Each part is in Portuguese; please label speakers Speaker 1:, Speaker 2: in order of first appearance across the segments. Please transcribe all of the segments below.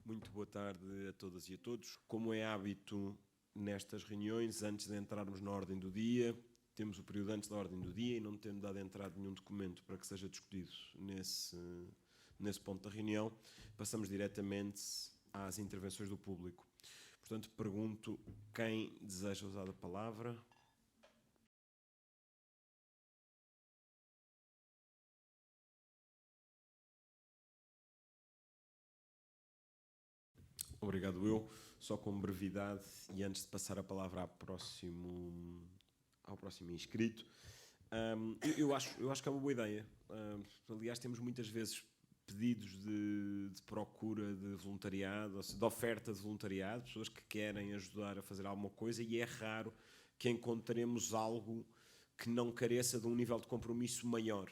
Speaker 1: Muito boa tarde a todas e a todos. Como é hábito nestas reuniões, antes de entrarmos na ordem do dia, temos o período antes da ordem do dia e não tendo dado entrada nenhum documento para que seja discutido nesse ponto da reunião, passamos diretamente às intervenções do público. Portanto, pergunto quem deseja usar a palavra. Obrigado eu. Só com brevidade e antes de passar a palavra ao próximo inscrito, eu acho que é uma boa ideia. Aliás, temos muitas vezes pedidos de procura de voluntariado, de oferta de voluntariado, pessoas que querem ajudar a fazer alguma coisa, e é raro que encontremos algo que não careça de um nível de compromisso maior.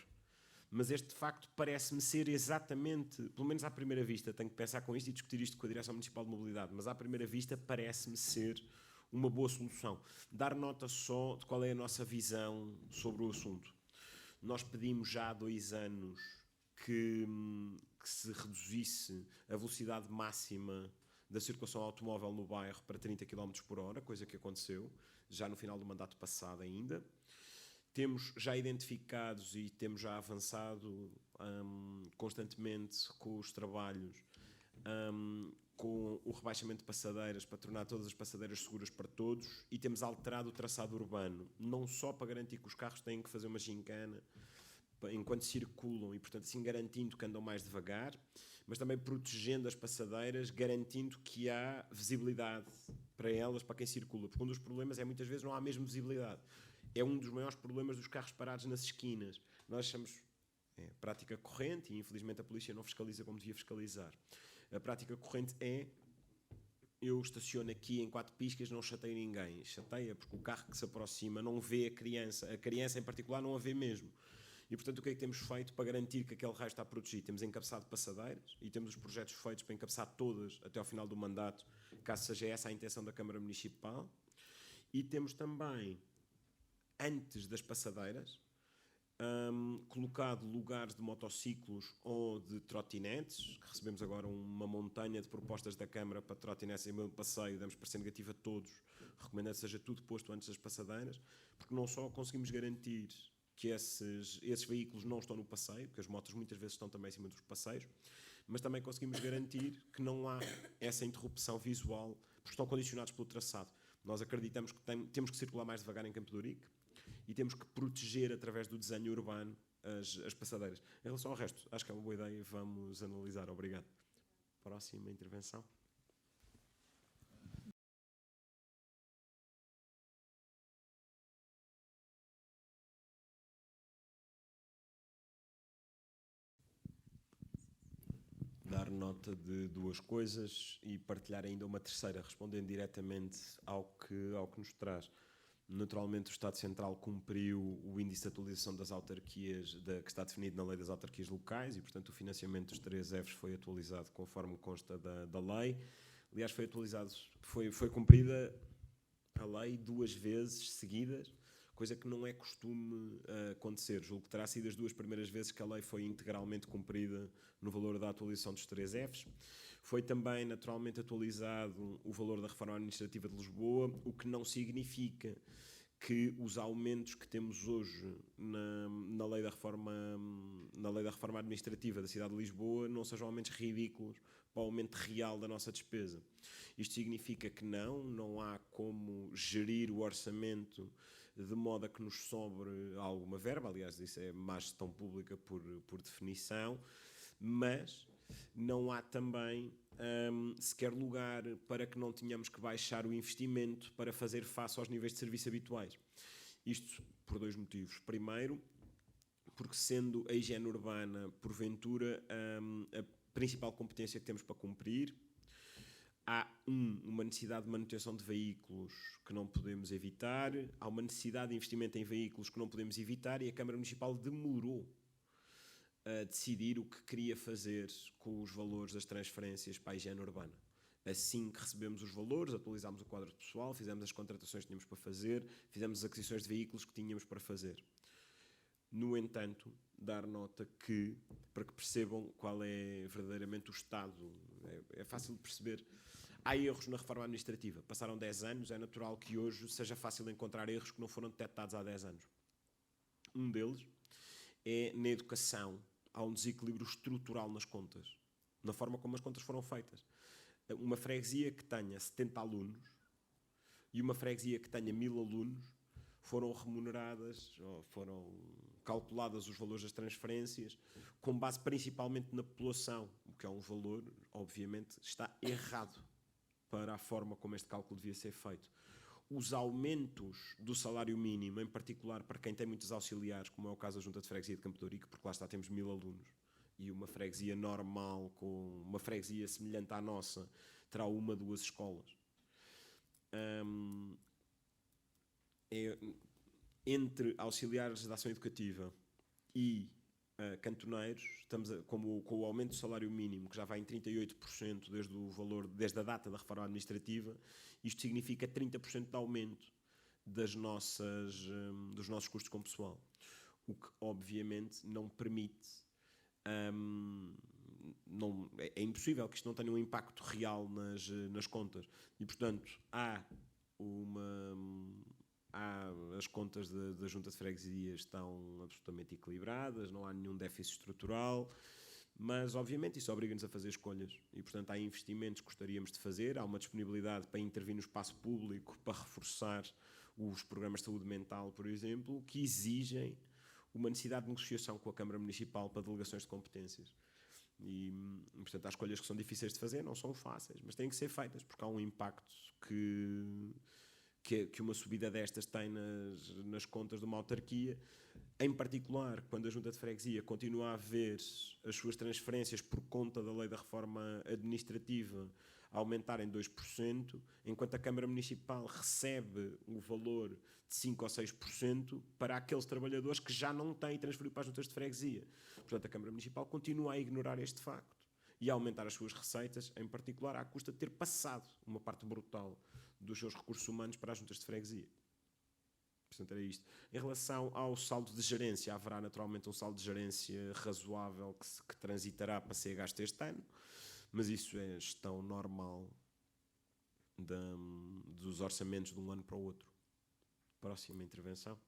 Speaker 1: Mas este, de facto, parece-me ser exatamente, pelo menos à primeira vista, tenho que pensar com isto e discutir isto com a Direção Municipal de Mobilidade, mas à primeira vista parece-me ser uma boa solução. Dar nota só de qual é a nossa visão sobre o assunto. Nós pedimos já há 2 anos que se reduzisse a velocidade máxima da circulação automóvel no bairro para 30 km por hora, coisa que aconteceu já no final do mandato passado ainda. Temos já identificados e temos já avançado constantemente com os trabalhos, com o rebaixamento de passadeiras para tornar todas as passadeiras seguras para todos, e temos alterado o traçado urbano, não só para garantir que os carros têm que fazer uma gincana enquanto circulam e, portanto, assim garantindo que andam mais devagar, mas também protegendo as passadeiras, garantindo que há visibilidade para elas, para quem circula, porque um dos problemas é muitas vezes não há mesmo visibilidade. É um dos maiores problemas dos carros parados nas esquinas. Nós achamos prática corrente, e infelizmente a polícia não fiscaliza como devia fiscalizar. A prática corrente é: eu estaciono aqui em 4 piscas, não chateio ninguém. Chateia porque o carro que se aproxima não vê a criança em particular não a vê mesmo. E, portanto, o que é que temos feito para garantir que aquele raio está protegido? Temos encabeçado passadeiras e temos os projetos feitos para encabeçar todas até ao final do mandato, caso seja essa a intenção da Câmara Municipal. E temos também, antes das passadeiras, colocado lugares de motociclos ou de trotinetes, que recebemos agora uma montanha de propostas da Câmara para trotinetes em meio de passeio, damos parecer negativo a todos, recomendando que seja tudo posto antes das passadeiras, porque não só conseguimos garantir que esses veículos não estão no passeio, porque as motos muitas vezes estão também em cima dos passeios, mas também conseguimos garantir que não há essa interrupção visual, porque estão condicionados pelo traçado. Nós acreditamos que temos que circular mais devagar em Campo de Ourique e temos que proteger, através do desenho urbano, as passadeiras. Em relação ao resto, acho que é uma boa ideia e vamos analisar. Obrigado. Próxima intervenção. Dar nota de 2 coisas e partilhar ainda uma terceira, respondendo diretamente ao que nos traz. Naturalmente, o Estado Central cumpriu o índice de atualização das autarquias, que está definido na Lei das Autarquias Locais, e, portanto, o financiamento dos 3 Fs foi atualizado conforme consta da lei. Aliás, foi cumprida a lei 2 vezes seguidas, coisa que não é costume acontecer. Julgo que terá sido as 2 primeiras vezes que a lei foi integralmente cumprida no valor da atualização dos 3 Fs. Foi também, naturalmente, atualizado o valor da reforma administrativa de Lisboa, o que não significa que os aumentos que temos hoje na lei da reforma administrativa da cidade de Lisboa não sejam aumentos ridículos para o aumento real da nossa despesa. Isto significa que não há como gerir o orçamento de modo a que nos sobre alguma verba. Aliás, isso é má gestão pública por definição, mas não há também sequer lugar para que não tenhamos que baixar o investimento para fazer face aos níveis de serviço habituais. Isto por 2 motivos. Primeiro, porque, sendo a higiene urbana, porventura, a principal competência que temos para cumprir, há uma necessidade de manutenção de veículos que não podemos evitar, há uma necessidade de investimento em veículos que não podemos evitar, e a Câmara Municipal demorou a decidir o que queria fazer com os valores das transferências para a higiene urbana. Assim que recebemos os valores, atualizámos o quadro de pessoal, fizemos as contratações que tínhamos para fazer, fizemos as aquisições de veículos que tínhamos para fazer. No entanto, dar nota que, para que percebam qual é verdadeiramente o estado, é fácil de perceber. Há erros na reforma administrativa. Passaram 10 anos, é natural que hoje seja fácil encontrar erros que não foram detectados há 10 anos. Um deles é na educação. Há um desequilíbrio estrutural nas contas, na forma como as contas foram feitas. Uma freguesia que tenha 70 alunos e uma freguesia que tenha 1000 alunos foram remuneradas, ou foram calculadas os valores das transferências com base principalmente na população, o que é um valor, obviamente, está errado para a forma como este cálculo devia ser feito. Os aumentos do salário mínimo, em particular para quem tem muitos auxiliares, como é o caso da Junta de Freguesia de Campo de Ourique, porque lá está, temos 1000 alunos, e uma freguesia normal, com uma freguesia semelhante à nossa, terá 1, 2 escolas. Entre auxiliares da ação educativa e cantoneiros, com o aumento do salário mínimo, que já vai em 38% desde a data da reforma administrativa, isto significa 30% de aumento dos nossos custos com pessoal, o que obviamente não permite, é impossível que isto não tenha um impacto real nas contas, e portanto as contas da Junta de Freguesia estão absolutamente equilibradas, não há nenhum déficit estrutural, mas obviamente isso obriga-nos a fazer escolhas e portanto há investimentos que gostaríamos de fazer, há uma disponibilidade para intervir no espaço público, para reforçar os programas de saúde mental, por exemplo, que exigem uma necessidade de negociação com a Câmara Municipal para delegações de competências. E portanto há escolhas que são difíceis de fazer, não são fáceis, mas têm que ser feitas porque há um impacto que uma subida destas tem nas contas de uma autarquia, em particular quando a Junta de Freguesia continua a ver as suas transferências por conta da lei da reforma administrativa aumentarem 2%, enquanto a Câmara Municipal recebe o valor de 5% ou 6% para aqueles trabalhadores que já não têm transferido para as Juntas de Freguesia. Portanto, a Câmara Municipal continua a ignorar este facto e a aumentar as suas receitas, em particular à custa de ter passado uma parte brutal dos seus recursos humanos para as Juntas de Freguesia. Portanto, era isto. Em relação ao saldo de gerência, haverá naturalmente um saldo de gerência razoável que transitará para ser gasto este ano, mas isso é gestão normal dos orçamentos de um ano para o outro. Próxima intervenção.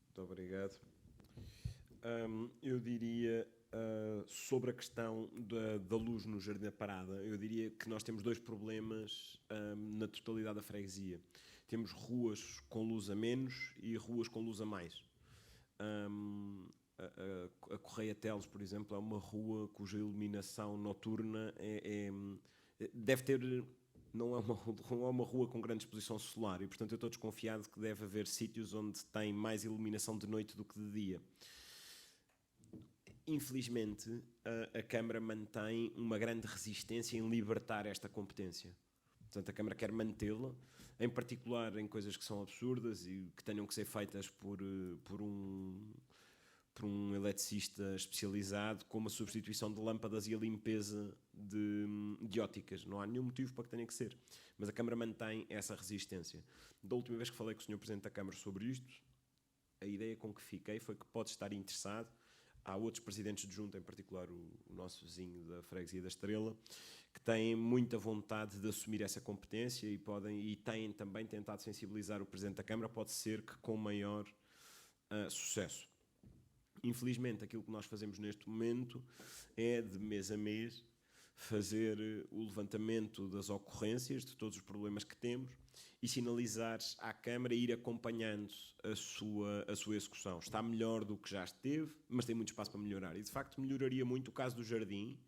Speaker 1: Muito obrigado. Eu diria, sobre a questão da luz no Jardim da Parada, eu diria que nós temos 2 problemas na totalidade da freguesia. Temos ruas com luz a menos e ruas com luz a mais. A Correia Teles, por exemplo, é uma rua cuja iluminação noturna deve ter... Não é uma rua com grande exposição solar e, portanto, eu estou desconfiado que deve haver sítios onde tem mais iluminação de noite do que de dia. Infelizmente, a Câmara mantém uma grande resistência em libertar esta competência. Portanto, a Câmara quer mantê-la, em particular em coisas que são absurdas e que tenham que ser feitas por um eletricista especializado, como a substituição de lâmpadas e a limpeza de óticas. Não há nenhum motivo para que tenha que ser. Mas a Câmara mantém essa resistência. Da última vez que falei com o Sr. Presidente da Câmara sobre isto, a ideia com que fiquei foi que pode estar interessado. Há outros presidentes de junta, em particular o nosso vizinho da Freguesia da Estrela, que têm muita vontade de assumir essa competência e têm também tentado sensibilizar o Presidente da Câmara, pode ser que com maior sucesso. Infelizmente, aquilo que nós fazemos neste momento é, de mês a mês, fazer o levantamento das ocorrências, de todos os problemas que temos, e sinalizar à Câmara e ir acompanhando a sua execução. Está melhor do que já esteve, mas tem muito espaço para melhorar. E, de facto, melhoraria muito o caso do jardim,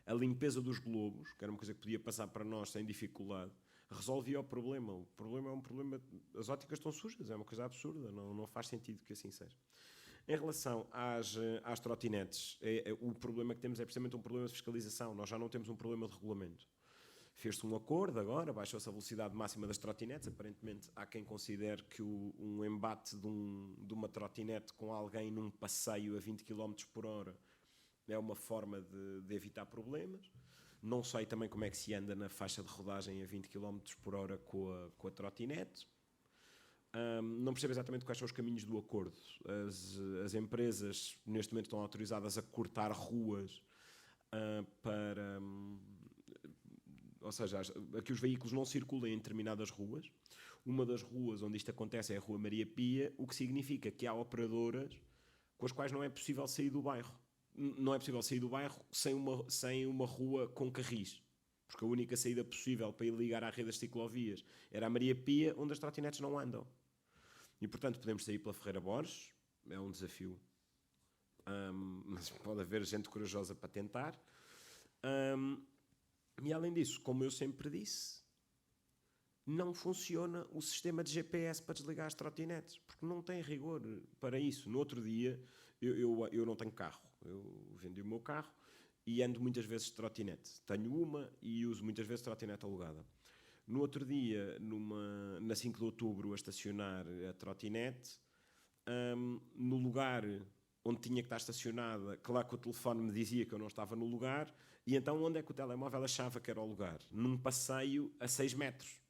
Speaker 1: a limpeza dos globos, que era uma coisa que podia passar para nós sem dificuldade, resolvia o problema. O problema é um problema... As óticas estão sujas, é uma coisa absurda, não faz sentido que assim seja. Em relação às trotinetes, o problema que temos é precisamente um problema de fiscalização. Nós já não temos um problema de regulamento. Fez-se um acordo agora, baixou-se a velocidade máxima das trotinetes. Aparentemente há quem considere que um embate de uma trotinete com alguém num passeio a 20 km por hora é uma forma de evitar problemas. Não sei também como é que se anda na faixa de rodagem a 20 km por hora com a trotinete. Não percebo exatamente quais são os caminhos do acordo. As empresas neste momento estão autorizadas a cortar ruas para... ou seja, que os veículos não circulem em determinadas ruas. Uma das ruas onde isto acontece é a Rua Maria Pia, o que significa que há operadoras com as quais não é possível sair do bairro. Não é possível sair do bairro sem uma rua com carris. Porque a única saída possível para ir ligar à rede das ciclovias era a Maria Pia, onde as trotinetes não andam. E, portanto, podemos sair pela Ferreira Borges, é um desafio. Mas pode haver gente corajosa para tentar. E, além disso, como eu sempre disse, não funciona o sistema de GPS para desligar as trotinetes, porque não tem rigor para isso. No outro dia, eu não tenho carro. Eu vendi o meu carro e ando muitas vezes de trotinete. Tenho uma e uso muitas vezes trotinete alugada. No outro dia, na 5 de outubro, a estacionar a trotinete, no lugar onde tinha que estar estacionada, claro que o telefone me dizia que eu não estava no lugar, e então onde é que o telemóvel achava que era o lugar? Num passeio a 6 metros.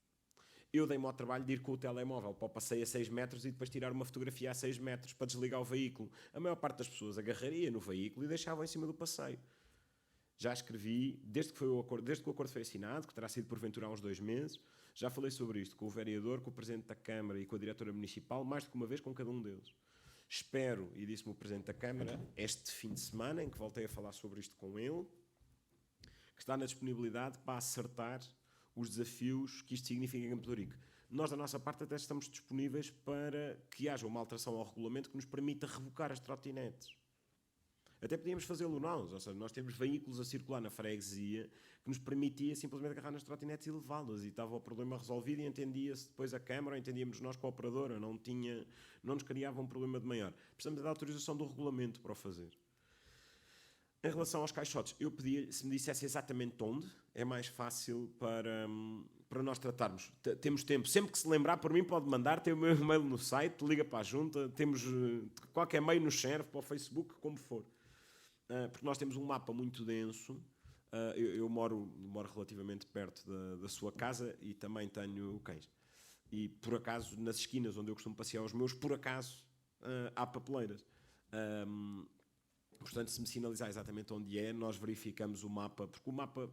Speaker 1: Eu dei-me ao trabalho de ir com o telemóvel para o passeio a 6 metros e depois tirar uma fotografia a 6 metros para desligar o veículo. A maior parte das pessoas agarraria no veículo e deixava em cima do passeio. Já escrevi, desde que o acordo foi assinado, que terá sido porventura há uns 2 meses, já falei sobre isto com o vereador, com o presidente da Câmara e com a diretora municipal, mais do que uma vez com cada um deles. Espero, e disse-me o presidente da Câmara, este fim de semana, em que voltei a falar sobre isto com ele, que está na disponibilidade para acertar os desafios que isto significa em Campo de Ourique. Nós, da nossa parte, até estamos disponíveis para que haja uma alteração ao regulamento que nos permita revocar as trotinetes. Até podíamos fazê-lo nós, ou seja, nós temos veículos a circular na freguesia que nos permitia simplesmente agarrar nas trotinetes e levá-las, e estava o problema resolvido e entendia-se depois a Câmara, ou entendíamos nós com a operadora, não nos criava um problema de maior. Precisamos da autorização do regulamento para o fazer. Em relação aos caixotes, eu pedia, se me dissesse exatamente onde, é mais fácil para nós tratarmos. Temos tempo, sempre que se lembrar, por mim pode mandar, tem o meu e-mail no site, liga para a junta, temos qualquer meio nos serve, para o Facebook, como for. Porque nós temos um mapa muito denso. Eu moro relativamente perto da sua casa e também tenho cães. E, por acaso, nas esquinas onde eu costumo passear os meus, por acaso, há papeleiras. Portanto, se me sinalizar exatamente onde é, nós verificamos o mapa, porque o mapa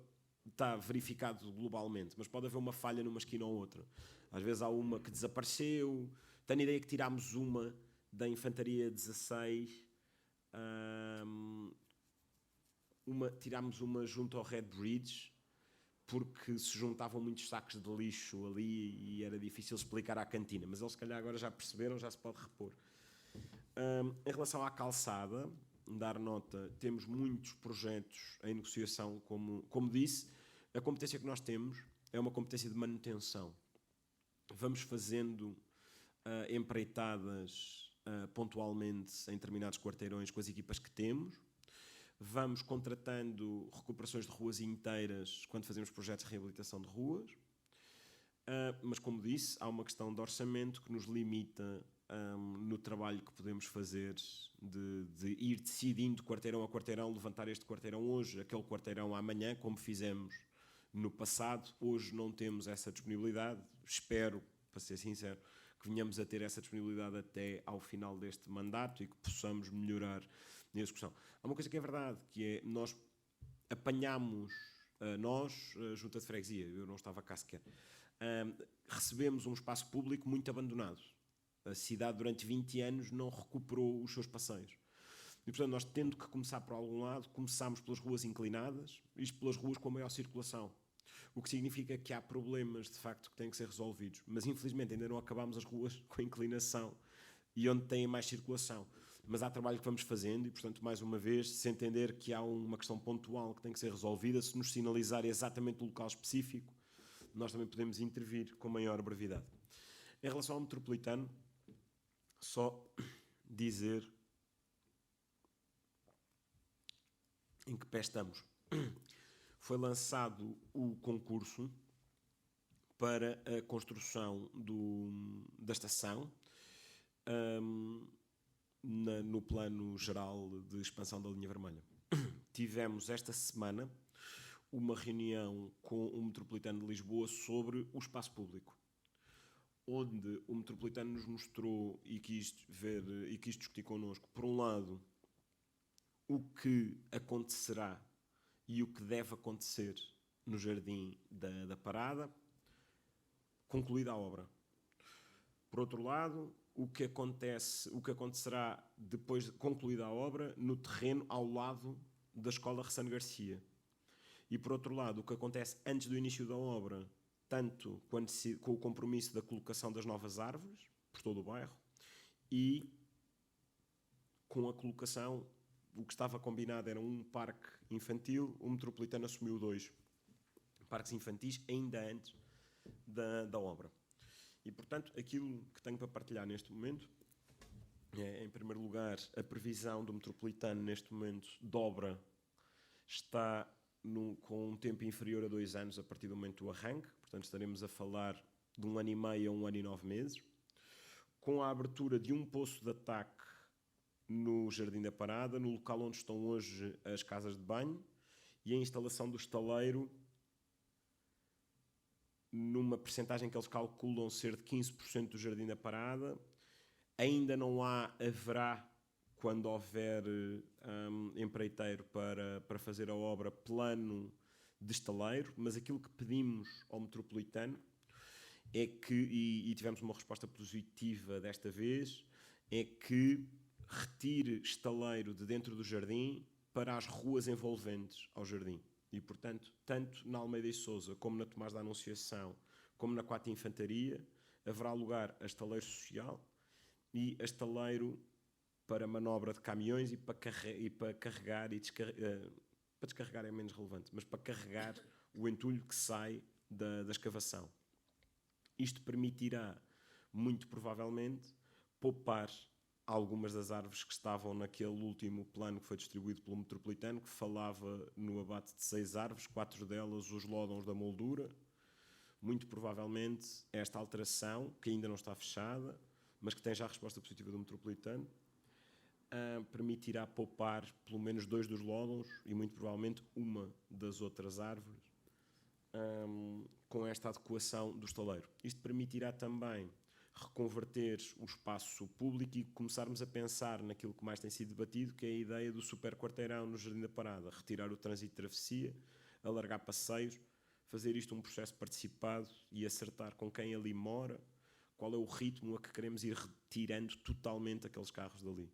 Speaker 1: está verificado globalmente, mas pode haver uma falha numa esquina ou outra. Às vezes há uma que desapareceu. Tenho a ideia que tirámos uma da Infantaria 16, tirámos uma junto ao Red Bridge, porque se juntavam muitos sacos de lixo ali e era difícil explicar à cantina, mas eles se calhar agora já perceberam, já se pode repor. Em relação à calçada, dar nota, temos muitos projetos em negociação, como disse, a competência que nós temos é uma competência de manutenção. Vamos fazendo empreitadas pontualmente em determinados quarteirões com as equipas que temos, vamos contratando recuperações de ruas inteiras quando fazemos projetos de reabilitação de ruas, mas como disse, há uma questão de orçamento que nos limita no trabalho que podemos fazer de ir decidindo quarteirão a quarteirão, levantar este quarteirão hoje, aquele quarteirão amanhã, como fizemos no passado. Hoje não temos essa disponibilidade, espero, para ser sincero, que venhamos a ter essa disponibilidade até ao final deste mandato e que possamos melhorar na execução. Há uma coisa que é verdade, que é nós apanhamos, a Junta de Freguesia, eu não estava cá sequer, recebemos um espaço público muito abandonado. A cidade durante 20 anos não recuperou os seus passeios. E, portanto, nós tendo que começar por algum lado, começámos pelas ruas inclinadas, isto pelas ruas com a maior circulação. O que significa que há problemas, de facto, que têm que ser resolvidos. Mas, infelizmente, ainda não acabámos as ruas com inclinação e onde têm mais circulação. Mas há trabalho que vamos fazendo e, portanto, mais uma vez, se entender que há uma questão pontual que tem que ser resolvida, se nos sinalizar exatamente o local específico, nós também podemos intervir com maior brevidade. Em relação ao metropolitano, só dizer em que pé estamos. foi lançado o concurso para a construção da estação no plano geral de expansão da linha vermelha. Tivemos esta semana uma reunião com o Metropolitano de Lisboa sobre o espaço público, onde o Metropolitano nos mostrou e quis ver e quis discutir connosco, por um lado, o que acontecerá e o que deve acontecer no Jardim da Parada, concluída a obra. Por outro lado, o que acontecerá depois de concluída a obra no terreno ao lado da Escola Ressano Garcia. E por outro lado, o que acontece antes do início da obra, tanto com o compromisso da colocação das novas árvores por todo o bairro e com a colocação, o que estava combinado era um parque infantil, o Metropolitano assumiu 2 parques infantis ainda antes da obra. E, portanto, aquilo que tenho para partilhar neste momento é, em primeiro lugar, a previsão do Metropolitano neste momento de obra está com um tempo inferior a 2 anos a partir do momento do arranque, portanto estaremos a falar de 1 ano e meio a 1 ano e 9 meses, com a abertura de um poço de ataque no Jardim da Parada, no local onde estão hoje as casas de banho, e a instalação do estaleiro numa percentagem que eles calculam ser de 15% do Jardim da Parada. Ainda não haverá, quando houver empreiteiro para fazer a obra, plano de estaleiro, mas aquilo que pedimos ao Metropolitano é que, e tivemos uma resposta positiva desta vez, é que retire estaleiro de dentro do jardim para as ruas envolventes ao jardim. E, portanto, tanto na Almeida e Sousa, como na Tomás da Anunciação, como na 4 Infantaria, haverá lugar a estaleiro social e a estaleiro para manobra de caminhões e para carregar e descarregar. Para descarregar é menos relevante, mas para carregar o entulho que sai da escavação. Isto permitirá, muito provavelmente, poupar algumas das árvores que estavam naquele último plano que foi distribuído pelo Metropolitano, que falava no abate de 6 árvores, 4 delas os lódons da moldura. Muito provavelmente esta alteração, que ainda não está fechada, mas que tem já a resposta positiva do Metropolitano, permitirá poupar pelo menos 2 dos lódons e muito provavelmente uma das outras árvores com esta adequação do estaleiro. Isto permitirá também reconverter o espaço público e começarmos a pensar naquilo que mais tem sido debatido, que é a ideia do super quarteirão no Jardim da Parada, retirar o trânsito de travessia, alargar passeios, fazer isto um processo participado e acertar com quem ali mora, qual é o ritmo a que queremos ir retirando totalmente aqueles carros dali.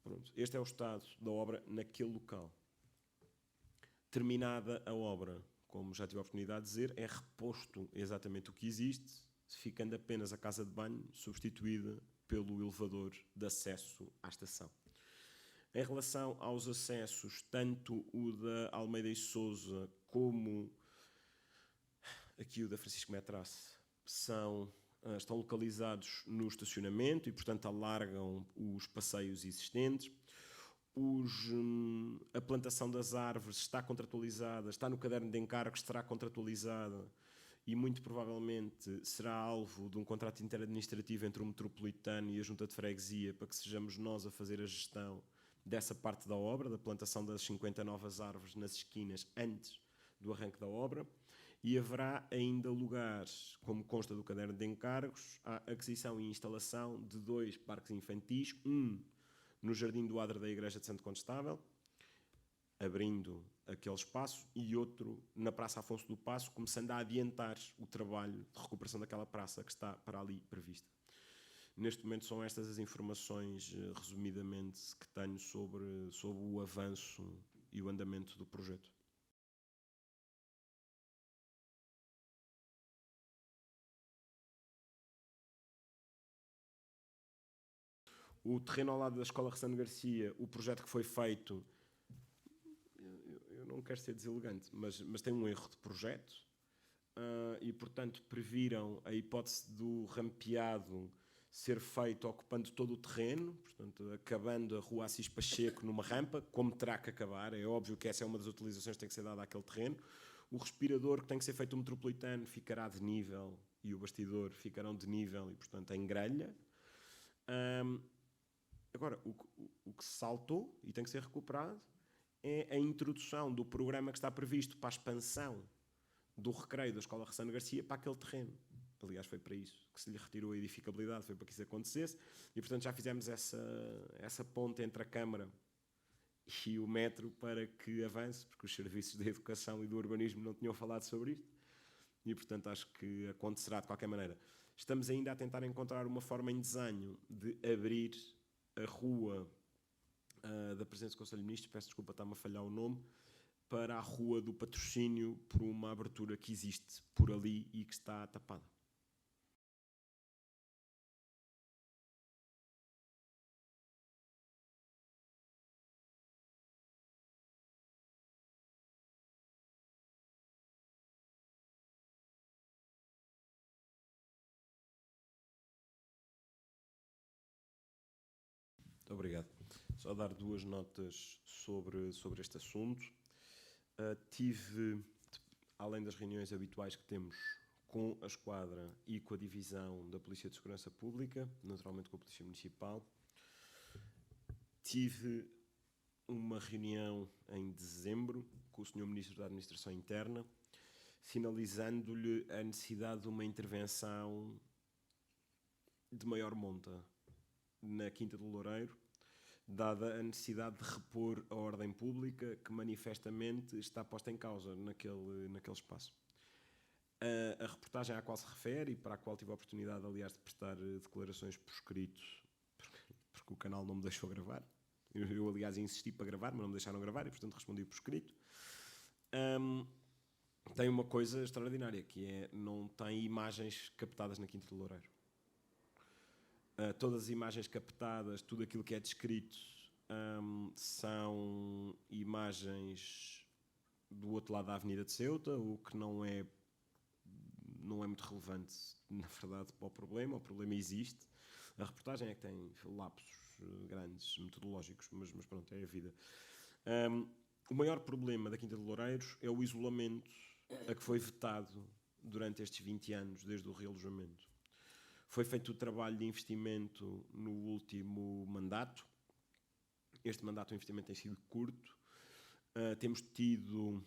Speaker 1: Pronto, este é o estado da obra naquele local. Terminada a obra, como já tive a oportunidade de dizer, é reposto exatamente o que existe, ficando apenas a casa de banho substituída pelo elevador de acesso à estação. Em relação aos acessos, tanto o da Almeida e Sousa como aqui o da Francisco Metrace estão localizados no estacionamento e, portanto, alargam os passeios existentes. A plantação das árvores está contratualizada, está no caderno de encargos, estará contratualizada e muito provavelmente será alvo de um contrato interadministrativo entre o Metropolitano e a Junta de Freguesia para que sejamos nós a fazer a gestão dessa parte da obra, da plantação das 50 novas árvores nas esquinas antes do arranque da obra. E haverá ainda lugar, como consta do caderno de encargos, à aquisição e instalação de 2 parques infantis, um no Jardim do Adro da Igreja de Santo Condestável, abrindo aquele espaço, e outro na Praça Afonso do Paço, começando a adiantar o trabalho de recuperação daquela praça que está para ali prevista. Neste momento são estas as informações, resumidamente, que tenho sobre o avanço e o andamento do projeto. O terreno ao lado da Escola Ressano Garcia, o projeto que foi feito, eu não quero ser deselegante, mas tem um erro de projeto e, portanto, previram a hipótese do rampeado ser feito ocupando todo o terreno, portanto, acabando a rua Assis Pacheco numa rampa, como terá que acabar. É óbvio que essa é uma das utilizações que tem que ser dada àquele terreno. O respirador, que tem que ser feito o metropolitano, ficará de nível, e o bastidor ficarão de nível, e portanto em grelha. Agora, o que se saltou, e tem que ser recuperado, é a introdução do programa que está previsto para a expansão do recreio da Escola Ressano Garcia para aquele terreno. Aliás, foi para isso que se lhe retirou a edificabilidade, foi para que isso acontecesse, e portanto já fizemos essa ponte entre a Câmara e o metro para que avance, porque os serviços da educação e do urbanismo não tinham falado sobre isto, e portanto acho que acontecerá de qualquer maneira. Estamos ainda a tentar encontrar uma forma em desenho de abrir a rua da Presidência do Conselho de Ministros, peço desculpa, está-me a falhar o nome, para a Rua do Patrocínio, por uma abertura que existe por ali e que está tapada. Muito obrigado. Só dar duas notas sobre este assunto. Tive, além das reuniões habituais que temos com a Esquadra e com a Divisão da Polícia de Segurança Pública, naturalmente com a Polícia Municipal, tive uma reunião em dezembro com o Sr. Ministro da Administração Interna, sinalizando-lhe a necessidade de uma intervenção de maior monta na Quinta do Loureiro, dada a necessidade de repor a ordem pública que manifestamente está posta em causa naquele espaço. A reportagem à qual se refere e para a qual tive a oportunidade, aliás, de prestar declarações por escrito, porque o canal não me deixou gravar. Eu, aliás, insisti para gravar, mas não me deixaram gravar e, portanto, respondi por escrito. Tem uma coisa extraordinária, que é não tem imagens captadas na Quinta do Loureiro. Todas as imagens captadas, tudo aquilo que é descrito, são imagens do outro lado da Avenida de Ceuta, o que não é muito relevante, na verdade, para o problema. O problema existe. A reportagem é que tem lapsos grandes, metodológicos, mas pronto, é a vida. O maior problema da Quinta de Loureiros é o isolamento a que foi vetado durante estes 20 anos, desde o realojamento. Foi feito o trabalho de investimento no último mandato. Este mandato o investimento tem sido curto. Temos tido,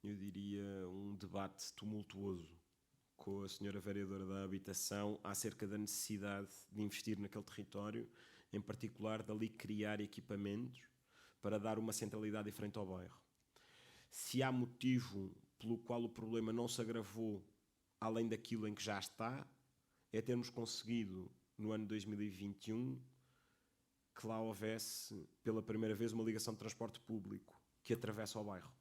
Speaker 1: eu diria, um debate tumultuoso com a senhora vereadora da Habitação acerca da necessidade de investir naquele território, em particular dali criar equipamentos para dar uma centralidade diferente ao bairro. Se há motivo pelo qual o problema não se agravou além daquilo em que já está, é termos conseguido, no ano 2021, que lá houvesse, pela primeira vez, uma ligação de transporte público que atravessa o bairro.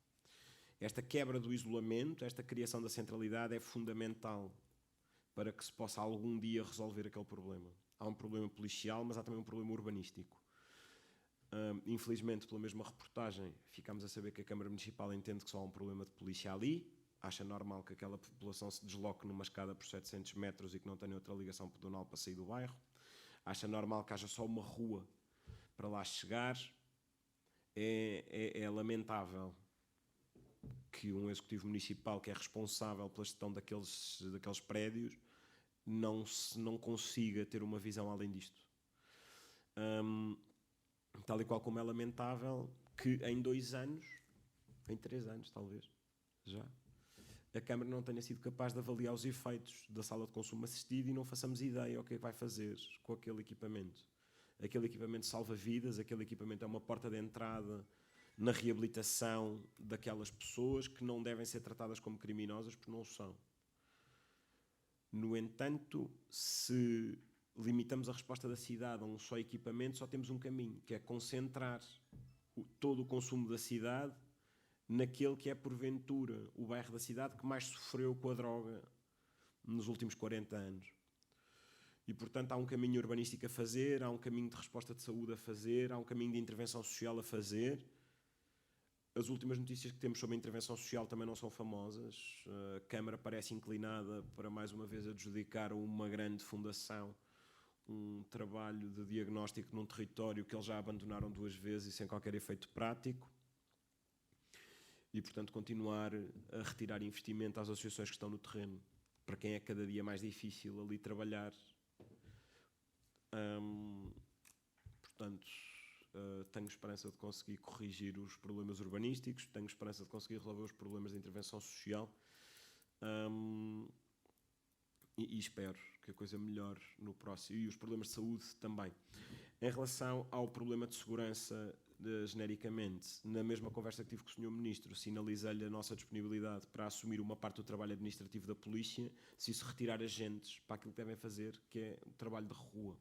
Speaker 1: Esta quebra do isolamento, esta criação da centralidade é fundamental para que se possa algum dia resolver aquele problema. Há um problema policial, mas há também um problema urbanístico. Infelizmente, pela mesma reportagem, ficámos a saber que a Câmara Municipal entende que só há um problema de polícia ali, acha normal que aquela população se desloque numa escada por 700 metros e que não tenha outra ligação pedonal para sair do bairro, acha normal que haja só uma rua para lá chegar. É lamentável que um executivo municipal que é responsável pela gestão daqueles prédios não consiga ter uma visão além disto. Tal e qual como é lamentável que em 2 anos, em 3 anos talvez, já, a Câmara não tenha sido capaz de avaliar os efeitos da sala de consumo assistido e não façamos ideia o que é que vai fazer com aquele equipamento. Aquele equipamento salva vidas, aquele equipamento é uma porta de entrada na reabilitação daquelas pessoas que não devem ser tratadas como criminosas, porque não são. No entanto, se limitamos a resposta da cidade a um só equipamento, só temos um caminho, que é concentrar todo o consumo da cidade naquele que é, porventura, o bairro da cidade que mais sofreu com a droga nos últimos 40 anos. E, portanto, há um caminho urbanístico a fazer, há um caminho de resposta de saúde a fazer, há um caminho de intervenção social a fazer. As últimas notícias que temos sobre a intervenção social também não são famosas. A Câmara parece inclinada para, mais uma vez, adjudicar a uma grande fundação um trabalho de diagnóstico num território que eles já abandonaram 2 vezes e sem qualquer efeito prático. E, portanto, continuar a retirar investimento às associações que estão no terreno, para quem é cada dia mais difícil ali trabalhar. Portanto, tenho esperança de conseguir corrigir os problemas urbanísticos, tenho esperança de conseguir resolver os problemas de intervenção social e espero que a coisa melhore no próximo. E os problemas de saúde também. Em relação ao problema de segurança, genericamente, na mesma conversa que tive com o Sr. Ministro, sinalizei-lhe a nossa disponibilidade para assumir uma parte do trabalho administrativo da polícia, se isso retirar agentes para aquilo que devem fazer, que é o trabalho de rua.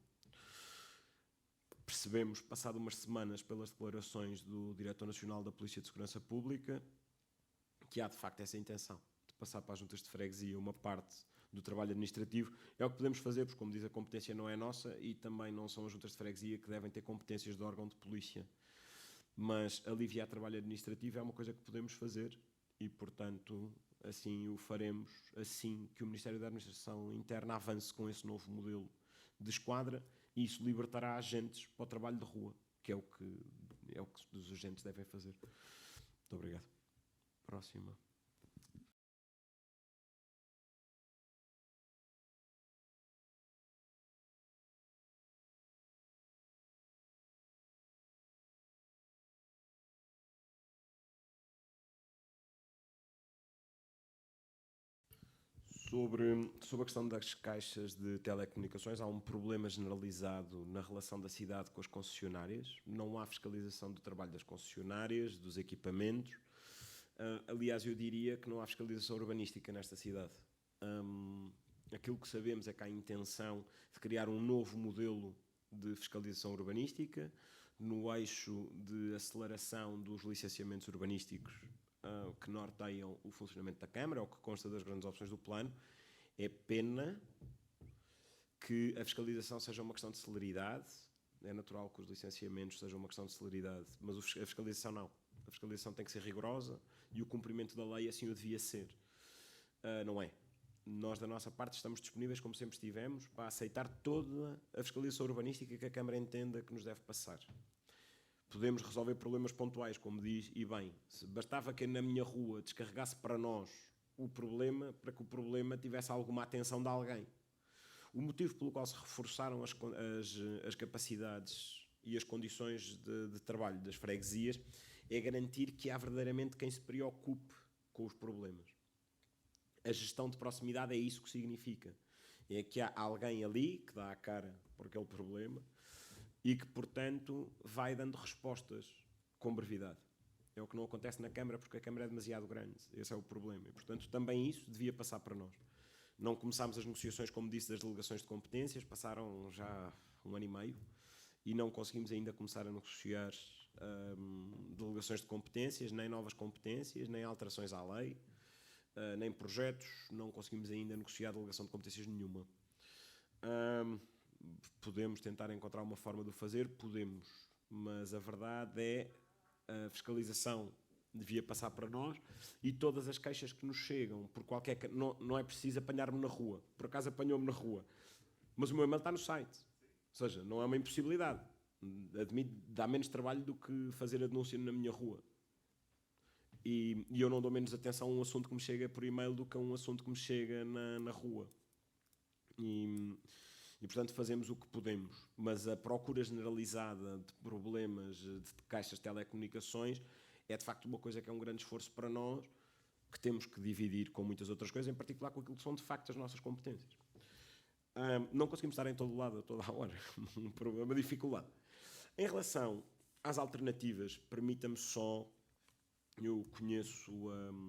Speaker 1: Percebemos, passado umas semanas, pelas declarações do Diretor Nacional da Polícia de Segurança Pública, que há de facto essa intenção de passar para as juntas de freguesia uma parte do trabalho administrativo. É o que podemos fazer, porque, como diz, a competência não é nossa e também não são as juntas de freguesia que devem ter competências de órgão de polícia. Mas aliviar trabalho administrativo é uma coisa que podemos fazer e, portanto, assim o faremos assim que o Ministério da Administração Interna avance com esse novo modelo de esquadra, e isso libertará agentes para o trabalho de rua, que é o que os agentes devem fazer. Muito obrigado. Próxima. Sobre a questão das caixas de telecomunicações, há um problema generalizado na relação da cidade com as concessionárias. Não há fiscalização do trabalho das concessionárias, dos equipamentos. Aliás, eu diria que não há fiscalização urbanística nesta cidade. Aquilo que sabemos é que há a intenção de criar um novo modelo de fiscalização urbanística no eixo de aceleração dos licenciamentos urbanísticos que norteiam o funcionamento da Câmara, ou que consta das grandes opções do plano. É pena que a fiscalização seja uma questão de celeridade. É natural que os licenciamentos sejam uma questão de celeridade, mas a fiscalização não. A fiscalização tem que ser rigorosa e o cumprimento da lei assim o devia ser. Não é. Nós, da nossa parte, estamos disponíveis, como sempre estivemos, para aceitar toda a fiscalização urbanística que a Câmara entenda que nos deve passar. Podemos resolver problemas pontuais, como diz, e bem, se bastava que na minha rua descarregasse para nós o problema, para que o problema tivesse alguma atenção de alguém. O motivo pelo qual se reforçaram as capacidades e as condições de trabalho das freguesias é garantir que há verdadeiramente quem se preocupe com os problemas. A gestão de proximidade é isso que significa. É que há alguém ali que dá a cara por aquele problema e que, portanto, vai dando respostas com brevidade. É o que não acontece na Câmara, porque a Câmara é demasiado grande. Esse é o problema. E, portanto, também isso devia passar para nós. Não começámos as negociações, como disse, das delegações de competências, passaram já 1 ano e meio, e não conseguimos ainda começar a negociar delegações de competências, nem novas competências, nem alterações à lei, nem projetos, não conseguimos ainda negociar delegação de competências nenhuma. Podemos tentar encontrar uma forma de o fazer, podemos, mas a verdade é a fiscalização devia passar para nós e todas as queixas que nos chegam por qualquer... Não é preciso apanhar-me na rua, por acaso apanhou-me na rua, mas o meu e-mail está no site, ou seja, não é uma impossibilidade. Admito, dá menos trabalho do que fazer a denúncia na minha rua. E eu não dou menos atenção a um assunto que me chega por e-mail do que a um assunto que me chega na rua. E, portanto, fazemos o que podemos. Mas a procura generalizada de problemas de caixas de telecomunicações é, de facto, uma coisa que é um grande esforço para nós, que temos que dividir com muitas outras coisas, em particular com aquilo que são, de facto, as nossas competências. Não conseguimos estar em todo lado, a toda a hora. Um problema, uma dificuldade. Em relação às alternativas, permita-me só... Eu conheço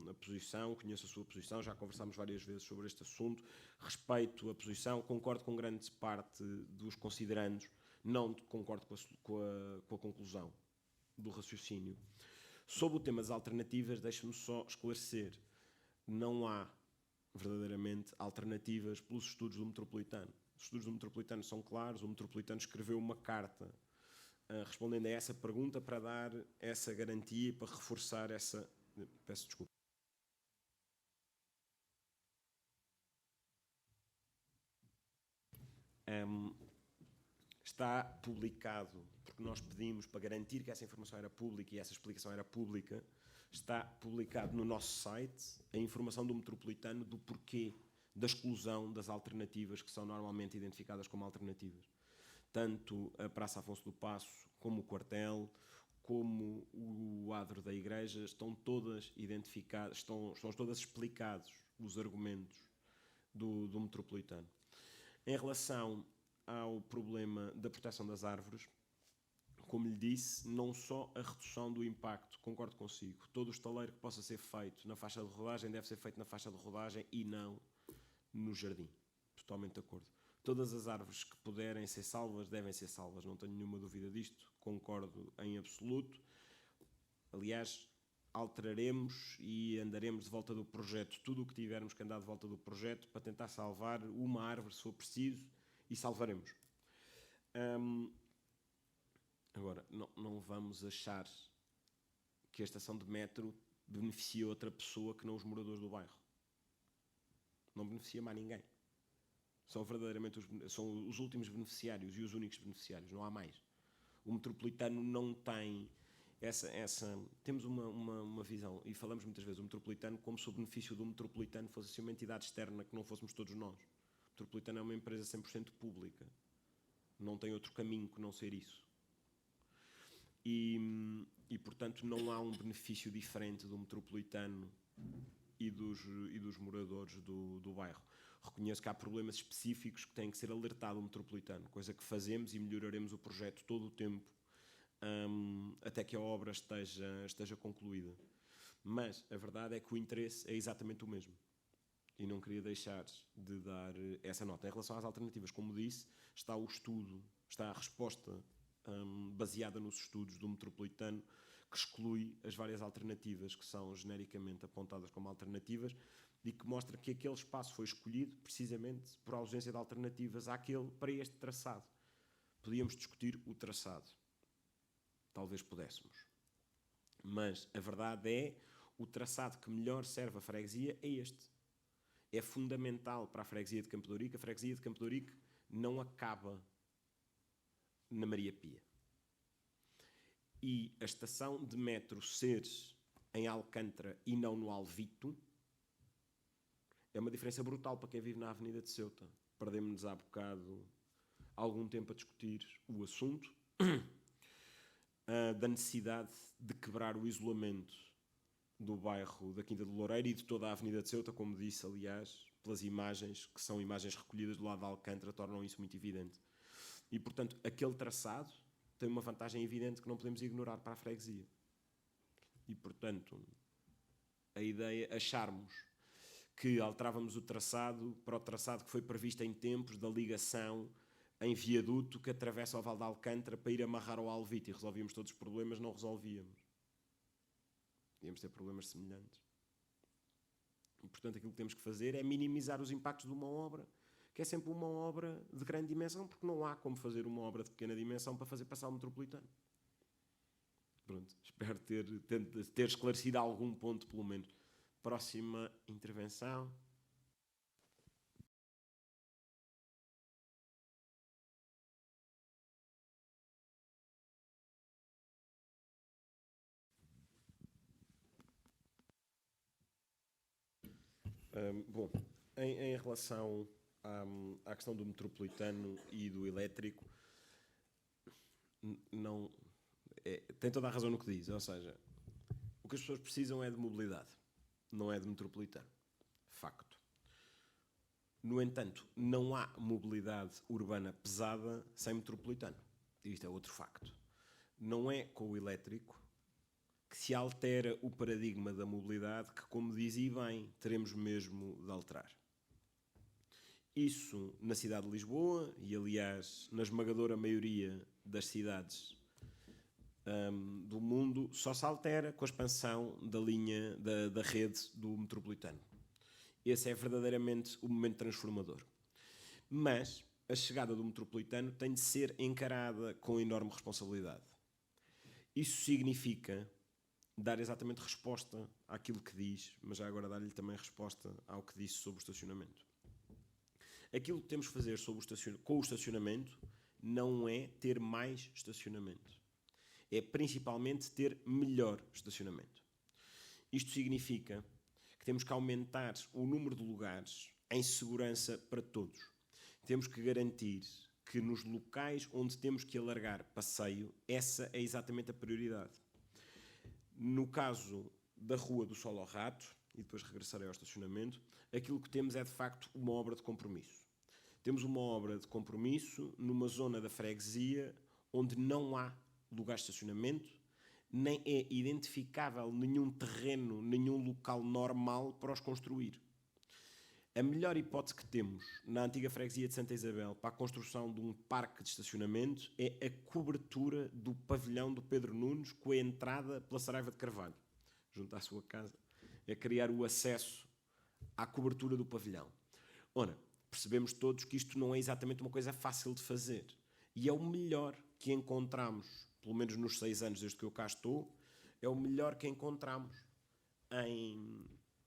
Speaker 1: a posição, conheço a sua posição, já conversámos várias vezes sobre este assunto, respeito a posição, concordo com grande parte dos considerandos, não concordo com a conclusão do raciocínio. Sobre o tema das alternativas, deixe-me só esclarecer. Não há verdadeiramente alternativas pelos estudos do Metropolitano. Os estudos do Metropolitano são claros, o Metropolitano escreveu uma carta respondendo a essa pergunta para dar essa garantia e para reforçar essa... Peço desculpa. Está publicado, porque nós pedimos para garantir que essa informação era pública e essa explicação era pública, está publicado no nosso site a informação do Metropolitano do porquê da exclusão das alternativas que são normalmente identificadas como alternativas. Tanto a Praça Afonso do Paço, como o quartel, como o adro da igreja, estão todas identificadas, estão todas explicados os argumentos do Metropolitano. Em relação ao problema da proteção das árvores, como lhe disse, não só a redução do impacto, concordo consigo, todo o estaleiro que possa ser feito na faixa de rodagem deve ser feito na faixa de rodagem e não no jardim. Totalmente de acordo. Todas as árvores que puderem ser salvas devem ser salvas, não tenho nenhuma dúvida disto, concordo em absoluto. Aliás, alteraremos e andaremos de volta do projeto, tudo o que tivermos que andar de volta do projeto para tentar salvar uma árvore se for preciso, e salvaremos. Agora, não vamos achar que a estação de metro beneficia outra pessoa que não os moradores do bairro. Não beneficia mais ninguém. São verdadeiramente são os últimos beneficiários e os únicos beneficiários, não há mais. O Metropolitano não tem temos uma visão, e falamos muitas vezes, o Metropolitano como se o benefício do Metropolitano fosse assim uma entidade externa que não fôssemos todos nós. O Metropolitano é uma empresa 100% pública. Não tem outro caminho que não ser isso. E portanto, não há um benefício diferente do Metropolitano e dos moradores do bairro. Reconheço que há problemas específicos que têm que ser alertado o Metropolitano, coisa que fazemos e melhoraremos o projeto todo o tempo, até que a obra esteja concluída. Mas a verdade é que o interesse é exatamente o mesmo. E não queria deixar de dar essa nota. Em relação às alternativas, como disse, está o estudo, está a resposta baseada nos estudos do Metropolitano, que exclui as várias alternativas que são genericamente apontadas como alternativas e que mostra que aquele espaço foi escolhido precisamente por ausência de alternativas para este traçado. Podíamos discutir o traçado. Talvez pudéssemos. Mas a verdade é, o traçado que melhor serve a freguesia é este. É fundamental para a freguesia de Campo de Ourique. A freguesia de Campo de Ourique não acaba na Maria Pia. E a estação de metro ser em Alcântara e não no Alvito é uma diferença brutal para quem vive na Avenida de Ceuta. Perdemos-nos há bocado algum tempo a discutir o assunto da necessidade de quebrar o isolamento do bairro da Quinta do Loureiro e de toda a Avenida de Ceuta, como disse, aliás, pelas imagens, que são imagens recolhidas do lado de Alcântara, tornam isso muito evidente. E, portanto, aquele traçado tem uma vantagem evidente que não podemos ignorar para a freguesia. E, portanto, a ideia, acharmos que alterávamos o traçado para o traçado que foi previsto em tempos da ligação em viaduto que atravessa o Val de Alcântara para ir amarrar ao Alvite e resolvíamos todos os problemas, não resolvíamos. Íamos ter problemas semelhantes. E, portanto, aquilo que temos que fazer é minimizar os impactos de uma obra, que é sempre uma obra de grande dimensão, porque não há como fazer uma obra de pequena dimensão para fazer passar o Metropolitano. Pronto, espero ter esclarecido algum ponto, pelo menos. Próxima intervenção. Bom, em relação à questão do Metropolitano e do elétrico, tem toda a razão no que diz, ou seja, o que as pessoas precisam é de mobilidade, não é de Metropolitano. Facto. No entanto, não há mobilidade urbana pesada sem Metropolitano. Isto é outro facto. Não é com o elétrico que se altera o paradigma da mobilidade que, como dizia bem, teremos mesmo de alterar. Isso na cidade de Lisboa e, aliás, na esmagadora maioria das cidades do mundo, só se altera com a expansão da linha, da rede do Metropolitano. Esse é verdadeiramente o momento transformador. Mas a chegada do metropolitano tem de ser encarada com enorme responsabilidade. Isso significa dar exatamente resposta àquilo que diz, mas já agora dar-lhe também resposta ao que disse sobre o estacionamento. Aquilo que temos que fazer com o estacionamento não é ter mais estacionamento. É principalmente ter melhor estacionamento. Isto significa que temos que aumentar o número de lugares em segurança para todos. Temos que garantir que nos locais onde temos que alargar passeio, essa é exatamente a prioridade. No caso da Rua do Sol ao Rato, e depois regressarei ao estacionamento, aquilo que temos é de facto uma obra de compromisso. Temos uma obra de compromisso numa zona da freguesia onde não há lugar de estacionamento, nem é identificável nenhum terreno, nenhum local normal para os construir. A melhor hipótese que temos na antiga freguesia de Santa Isabel para a construção de um parque de estacionamento é a cobertura do pavilhão do Pedro Nunes com a entrada pela Saraiva de Carvalho, junto à sua casa. É criar o acesso à cobertura do pavilhão. Ora, percebemos todos que isto não é exatamente uma coisa fácil de fazer. E é o melhor que encontramos, pelo menos nos 6 anos desde que eu cá estou, é o melhor que encontramos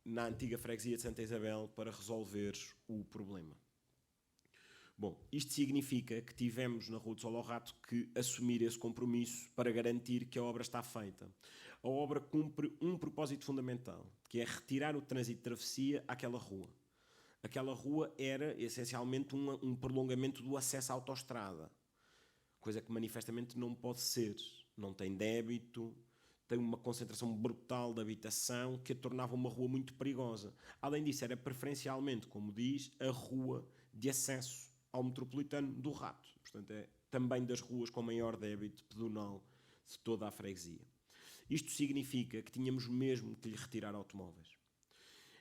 Speaker 1: na antiga freguesia de Santa Isabel para resolver o problema. Bom, isto significa que tivemos na Rua do Sol ao Rato que assumir esse compromisso para garantir que a obra está feita. A obra cumpre um propósito fundamental, que é retirar o trânsito de travessia àquela rua. Aquela rua era essencialmente um prolongamento do acesso à autoestrada, coisa que manifestamente não pode ser. Não tem débito, tem uma concentração brutal de habitação que a tornava uma rua muito perigosa. Além disso, era preferencialmente, como diz, a rua de acesso ao metropolitano do Rato. Portanto, é também das ruas com maior débito pedonal de toda a freguesia. Isto significa que tínhamos mesmo que lhe retirar automóveis.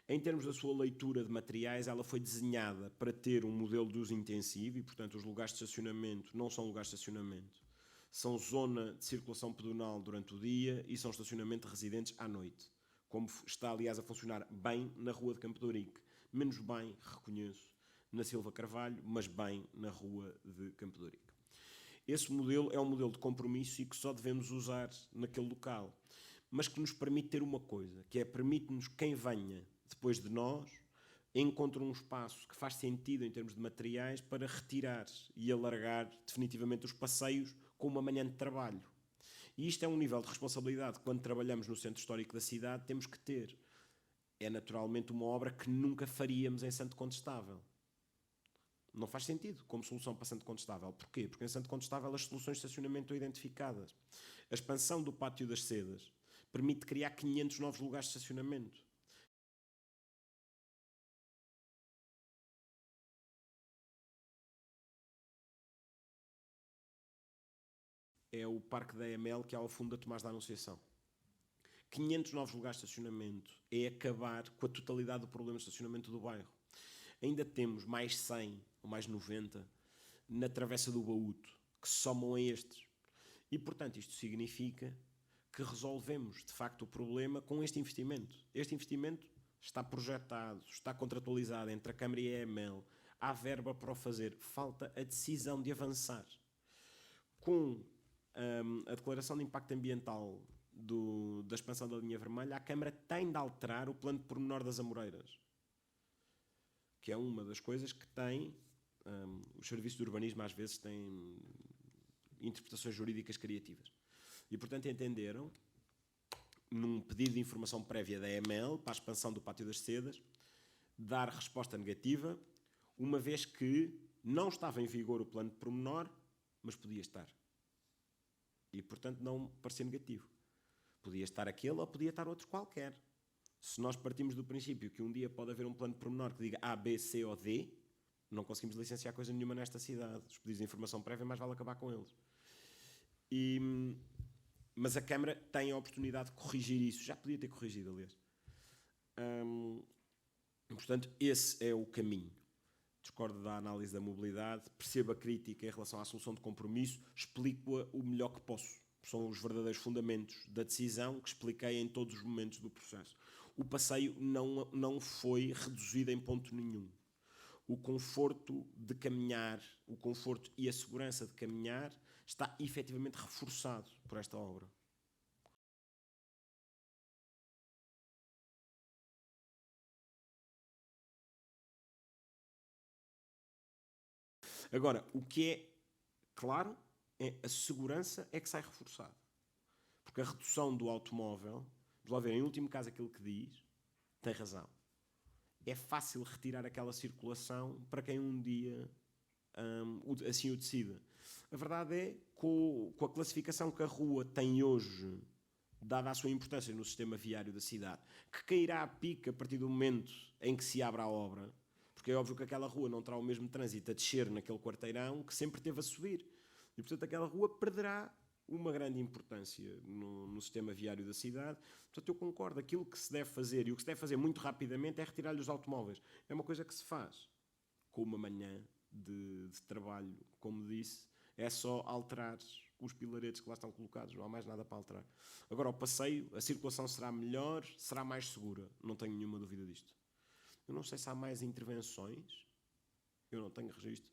Speaker 1: Em termos da sua leitura de materiais, ela foi desenhada para ter um modelo de uso intensivo e, portanto, os lugares de estacionamento não são lugares de estacionamento. São zona de circulação pedonal durante o dia e são estacionamento de residentes à noite. Como está, aliás, a funcionar bem na Rua de Campo de Ourique. Menos bem, reconheço, na Silva Carvalho, mas bem na Rua de Campo de Ourique. Esse modelo é um modelo de compromisso e que só devemos usar naquele local. Mas que nos permite ter uma coisa, que é permite-nos quem venha depois de nós, encontra um espaço que faz sentido em termos de materiais para retirar e alargar definitivamente os passeios com uma manhã de trabalho. E isto é um nível de responsabilidade que quando trabalhamos no centro histórico da cidade temos que ter. É naturalmente uma obra que nunca faríamos em Santo Condestável. Não faz sentido como solução para Santo Condestável. Porquê? Porque em Santo Condestável as soluções de estacionamento estão identificadas. A expansão do Pátio das Sedas permite criar 500 novos lugares de estacionamento. É o Parque da EML que há ao fundo da Tomás da Anunciação. 500 novos lugares de estacionamento é acabar com a totalidade do problema de estacionamento do bairro. Ainda temos mais 100 ou mais 90 na Travessa do Baúto, que se somam a estes. E, portanto, isto significa que resolvemos, de facto, o problema com este investimento. Este investimento está projetado, está contratualizado entre a Câmara e a EML. Há verba para o fazer. Falta a decisão de avançar. Com a declaração de impacto ambiental da expansão da linha vermelha, a Câmara tem de alterar o plano de pormenor das Amoreiras, que é uma das coisas que tem, os serviços de urbanismo às vezes têm interpretações jurídicas criativas. E, portanto, entenderam, num pedido de informação prévia da EML para a expansão do Pátio das Sedas, dar resposta negativa, uma vez que não estava em vigor o plano de pormenor, mas podia estar. E, portanto, não parecia negativo. Podia estar aquele ou podia estar outro qualquer. Se nós partimos do princípio que um dia pode haver um plano de pormenor que diga A, B, C ou D, não conseguimos licenciar coisa nenhuma nesta cidade. Os pedidos de informação prévia, mais vale acabar com eles. Mas a Câmara tem a oportunidade de corrigir isso. Já podia ter corrigido, aliás. Portanto, esse é o caminho. Discordo da análise da mobilidade, percebo a crítica em relação à solução de compromisso, explico-a o melhor que posso. São os verdadeiros fundamentos da decisão que expliquei em todos os momentos do processo. O passeio não foi reduzido em ponto nenhum. o conforto de caminhar, o conforto e a segurança de caminhar está efetivamente reforçado por esta obra. Agora, o que é claro é a segurança é que sai reforçada. Porque a redução do automóvel, vamos lá ver, em último caso aquilo que diz, tem razão. É fácil retirar aquela circulação para quem um dia assim o decida. A verdade é, com a classificação que a rua tem hoje, dada a sua importância no sistema viário da cidade, que cairá a pique a partir do momento em que se abra a obra, porque é óbvio que aquela rua não terá o mesmo trânsito a descer naquele quarteirão que sempre teve a subir. E, portanto, aquela rua perderá uma grande importância no sistema viário da cidade. Portanto, eu concordo. Aquilo que se deve fazer, e o que se deve fazer muito rapidamente, é retirar-lhe os automóveis. É uma coisa que se faz com uma manhã de trabalho, como disse. É só alterar os pilaretes que lá estão colocados. Não há mais nada para alterar. Agora, ao passeio, a circulação será melhor, será mais segura. Não tenho nenhuma dúvida disto. Eu não sei se há mais intervenções. Eu não tenho registro.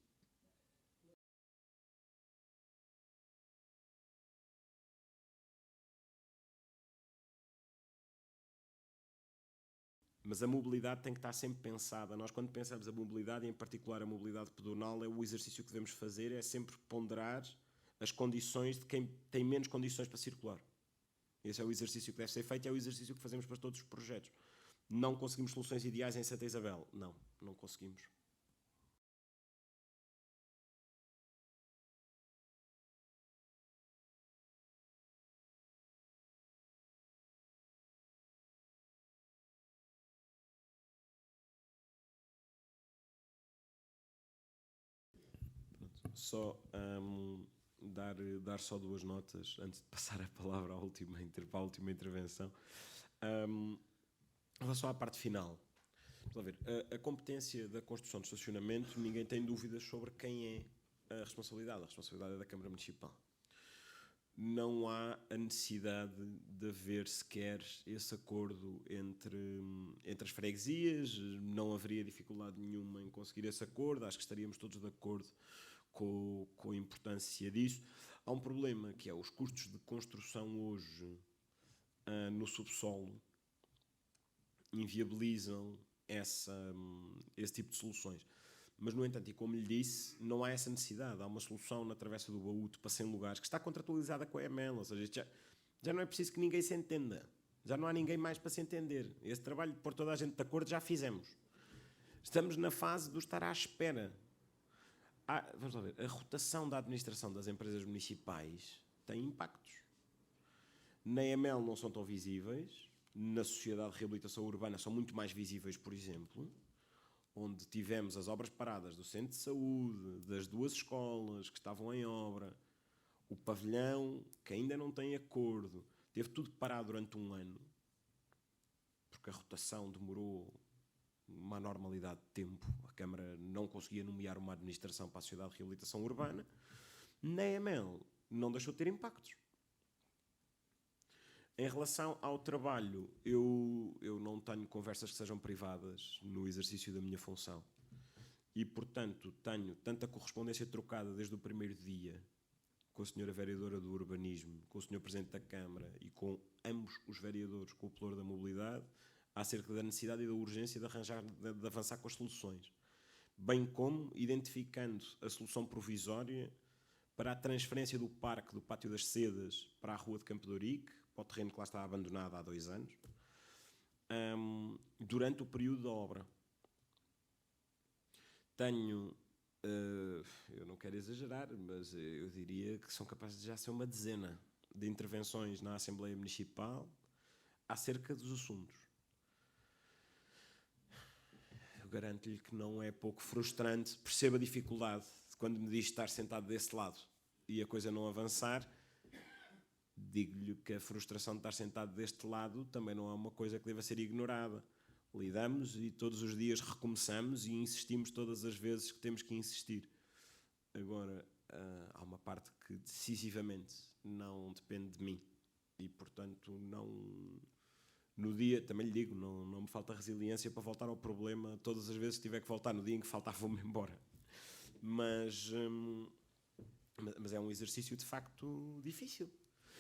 Speaker 1: Mas a mobilidade tem que estar sempre pensada. Nós, quando pensamos a mobilidade, e em particular a mobilidade pedonal, o exercício que devemos fazer é sempre ponderar as condições de quem tem menos condições para circular. Esse é o exercício que deve ser feito e é o exercício que fazemos para todos os projetos. Não conseguimos soluções ideais em Santa Isabel? Não conseguimos. Só dar só duas notas antes de passar a palavra para a última intervenção. Em relação à parte final, vamos lá ver, a competência da construção de estacionamento, ninguém tem dúvidas sobre quem é a responsabilidade. A responsabilidade é da Câmara Municipal. Não há a necessidade de haver sequer esse acordo entre as freguesias, não haveria dificuldade nenhuma em conseguir esse acordo, acho que estaríamos todos de acordo com a importância disso. Há um problema que é os custos de construção hoje no subsolo inviabilizam esse tipo de soluções. Mas, no entanto, e como lhe disse, não há essa necessidade. Há uma solução na Travessa do Baúto para 100 lugares que está contratualizada com a EML, ou seja, já não é preciso que ninguém se entenda. Já não há ninguém mais para se entender. Esse trabalho de pôr toda a gente de acordo já fizemos. Estamos na fase do estar à espera. Vamos lá ver, a rotação da administração das empresas municipais tem impactos. Na EML não são tão visíveis, na Sociedade de Reabilitação Urbana são muito mais visíveis, por exemplo, onde tivemos as obras paradas do centro de saúde, das duas escolas que estavam em obra, o pavilhão, que ainda não tem acordo, teve tudo parado durante um ano, porque a rotação demorou uma anormalidade de tempo, a Câmara não conseguia nomear uma administração para a Sociedade de Reabilitação Urbana. Na EML não deixou de ter impactos. Em relação ao trabalho, eu não tenho conversas que sejam privadas no exercício da minha função. E, portanto, tenho tanta correspondência trocada desde o primeiro dia com a senhora vereadora do Urbanismo, com o senhor Presidente da Câmara e com ambos os vereadores, com o Pelouro da Mobilidade, acerca da necessidade e da urgência de avançar com as soluções. Bem como identificando a solução provisória para a transferência do parque do Pátio das Sedas para a Rua de Campo de Ourique, para o terreno que lá está abandonado há 2 anos, durante o período da obra. Tenho, eu não quero exagerar, mas eu diria que são capazes de já ser uma dezena de intervenções na Assembleia Municipal acerca dos assuntos. Eu garanto-lhe que não é pouco frustrante, percebo a dificuldade quando me diz estar sentado desse lado e a coisa não avançar. Digo-lhe que a frustração de estar sentado deste lado também não é uma coisa que deva ser ignorada. Lidamos e todos os dias recomeçamos e insistimos todas as vezes que temos que insistir. Agora, há uma parte que decisivamente não depende de mim e, portanto, No dia, também lhe digo, não me falta resiliência para voltar ao problema todas as vezes que tiver que voltar. No dia em que faltar, vou-me embora. Mas é um exercício de facto difícil.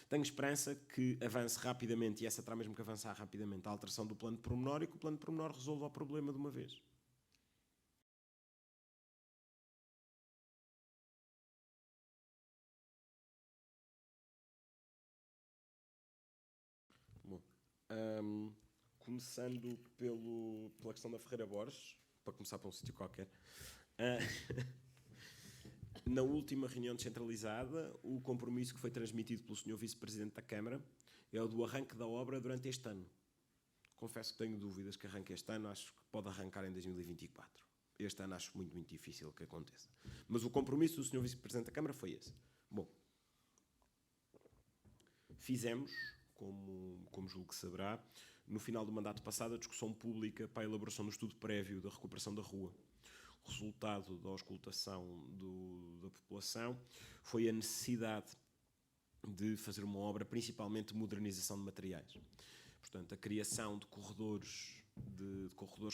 Speaker 1: Tenho esperança que avance rapidamente, e essa terá mesmo que avançar rapidamente, a alteração do plano de pormenor, e que o plano de pormenor resolva o problema de uma vez. Bom, começando pela questão da Ferreira Borges, para começar por um sítio qualquer. Na última reunião descentralizada, o compromisso que foi transmitido pelo Sr. Vice-Presidente da Câmara é o do arranque da obra durante este ano. Confesso que tenho dúvidas que arranque este ano, acho que pode arrancar em 2024. Este ano acho muito, muito difícil que aconteça. Mas o compromisso do Sr. Vice-Presidente da Câmara foi esse. Bom, fizemos, como julgo que saberá, no final do mandato passado, a discussão pública para a elaboração do estudo prévio da recuperação da rua. O resultado da auscultação da população foi a necessidade de fazer uma obra principalmente de modernização de materiais. Portanto, a criação de corredores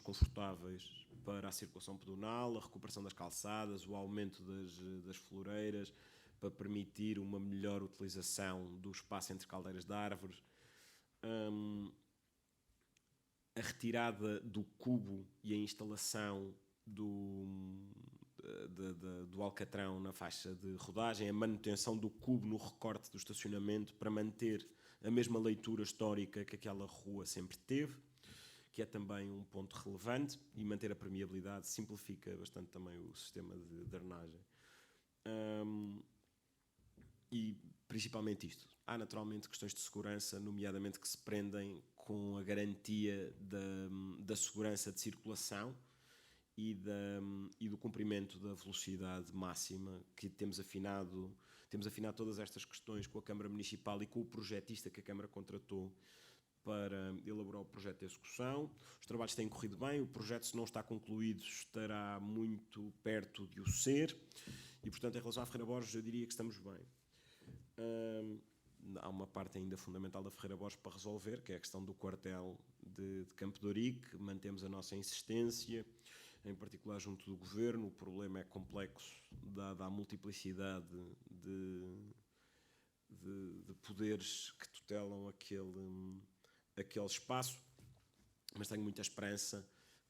Speaker 1: confortáveis para a circulação pedonal, a recuperação das calçadas, o aumento das floreiras, para permitir uma melhor utilização do espaço entre caldeiras de árvores, a retirada do cubo e a instalação do alcatrão na faixa de rodagem, a manutenção do cubo no recorte do estacionamento para manter a mesma leitura histórica que aquela rua sempre teve, que é também um ponto relevante, e manter a permeabilidade simplifica bastante também o sistema de drenagem. E principalmente isto. Há naturalmente questões de segurança, nomeadamente que se prendem com a garantia da segurança de circulação e do cumprimento da velocidade máxima, que temos afinado todas estas questões com a Câmara Municipal e com o projetista que a Câmara contratou para elaborar o projeto de execução. Os trabalhos têm corrido bem, o projeto, se não está concluído, estará muito perto de o ser, e portanto, em relação à Ferreira Borges, eu diria que estamos bem. Há uma parte ainda fundamental da Ferreira Borges para resolver, que é a questão do quartel de Campo de Ourique. Mantemos a nossa insistência, em particular junto do Governo. O problema é complexo, dada a multiplicidade de poderes que tutelam aquele espaço, mas tenho muita esperança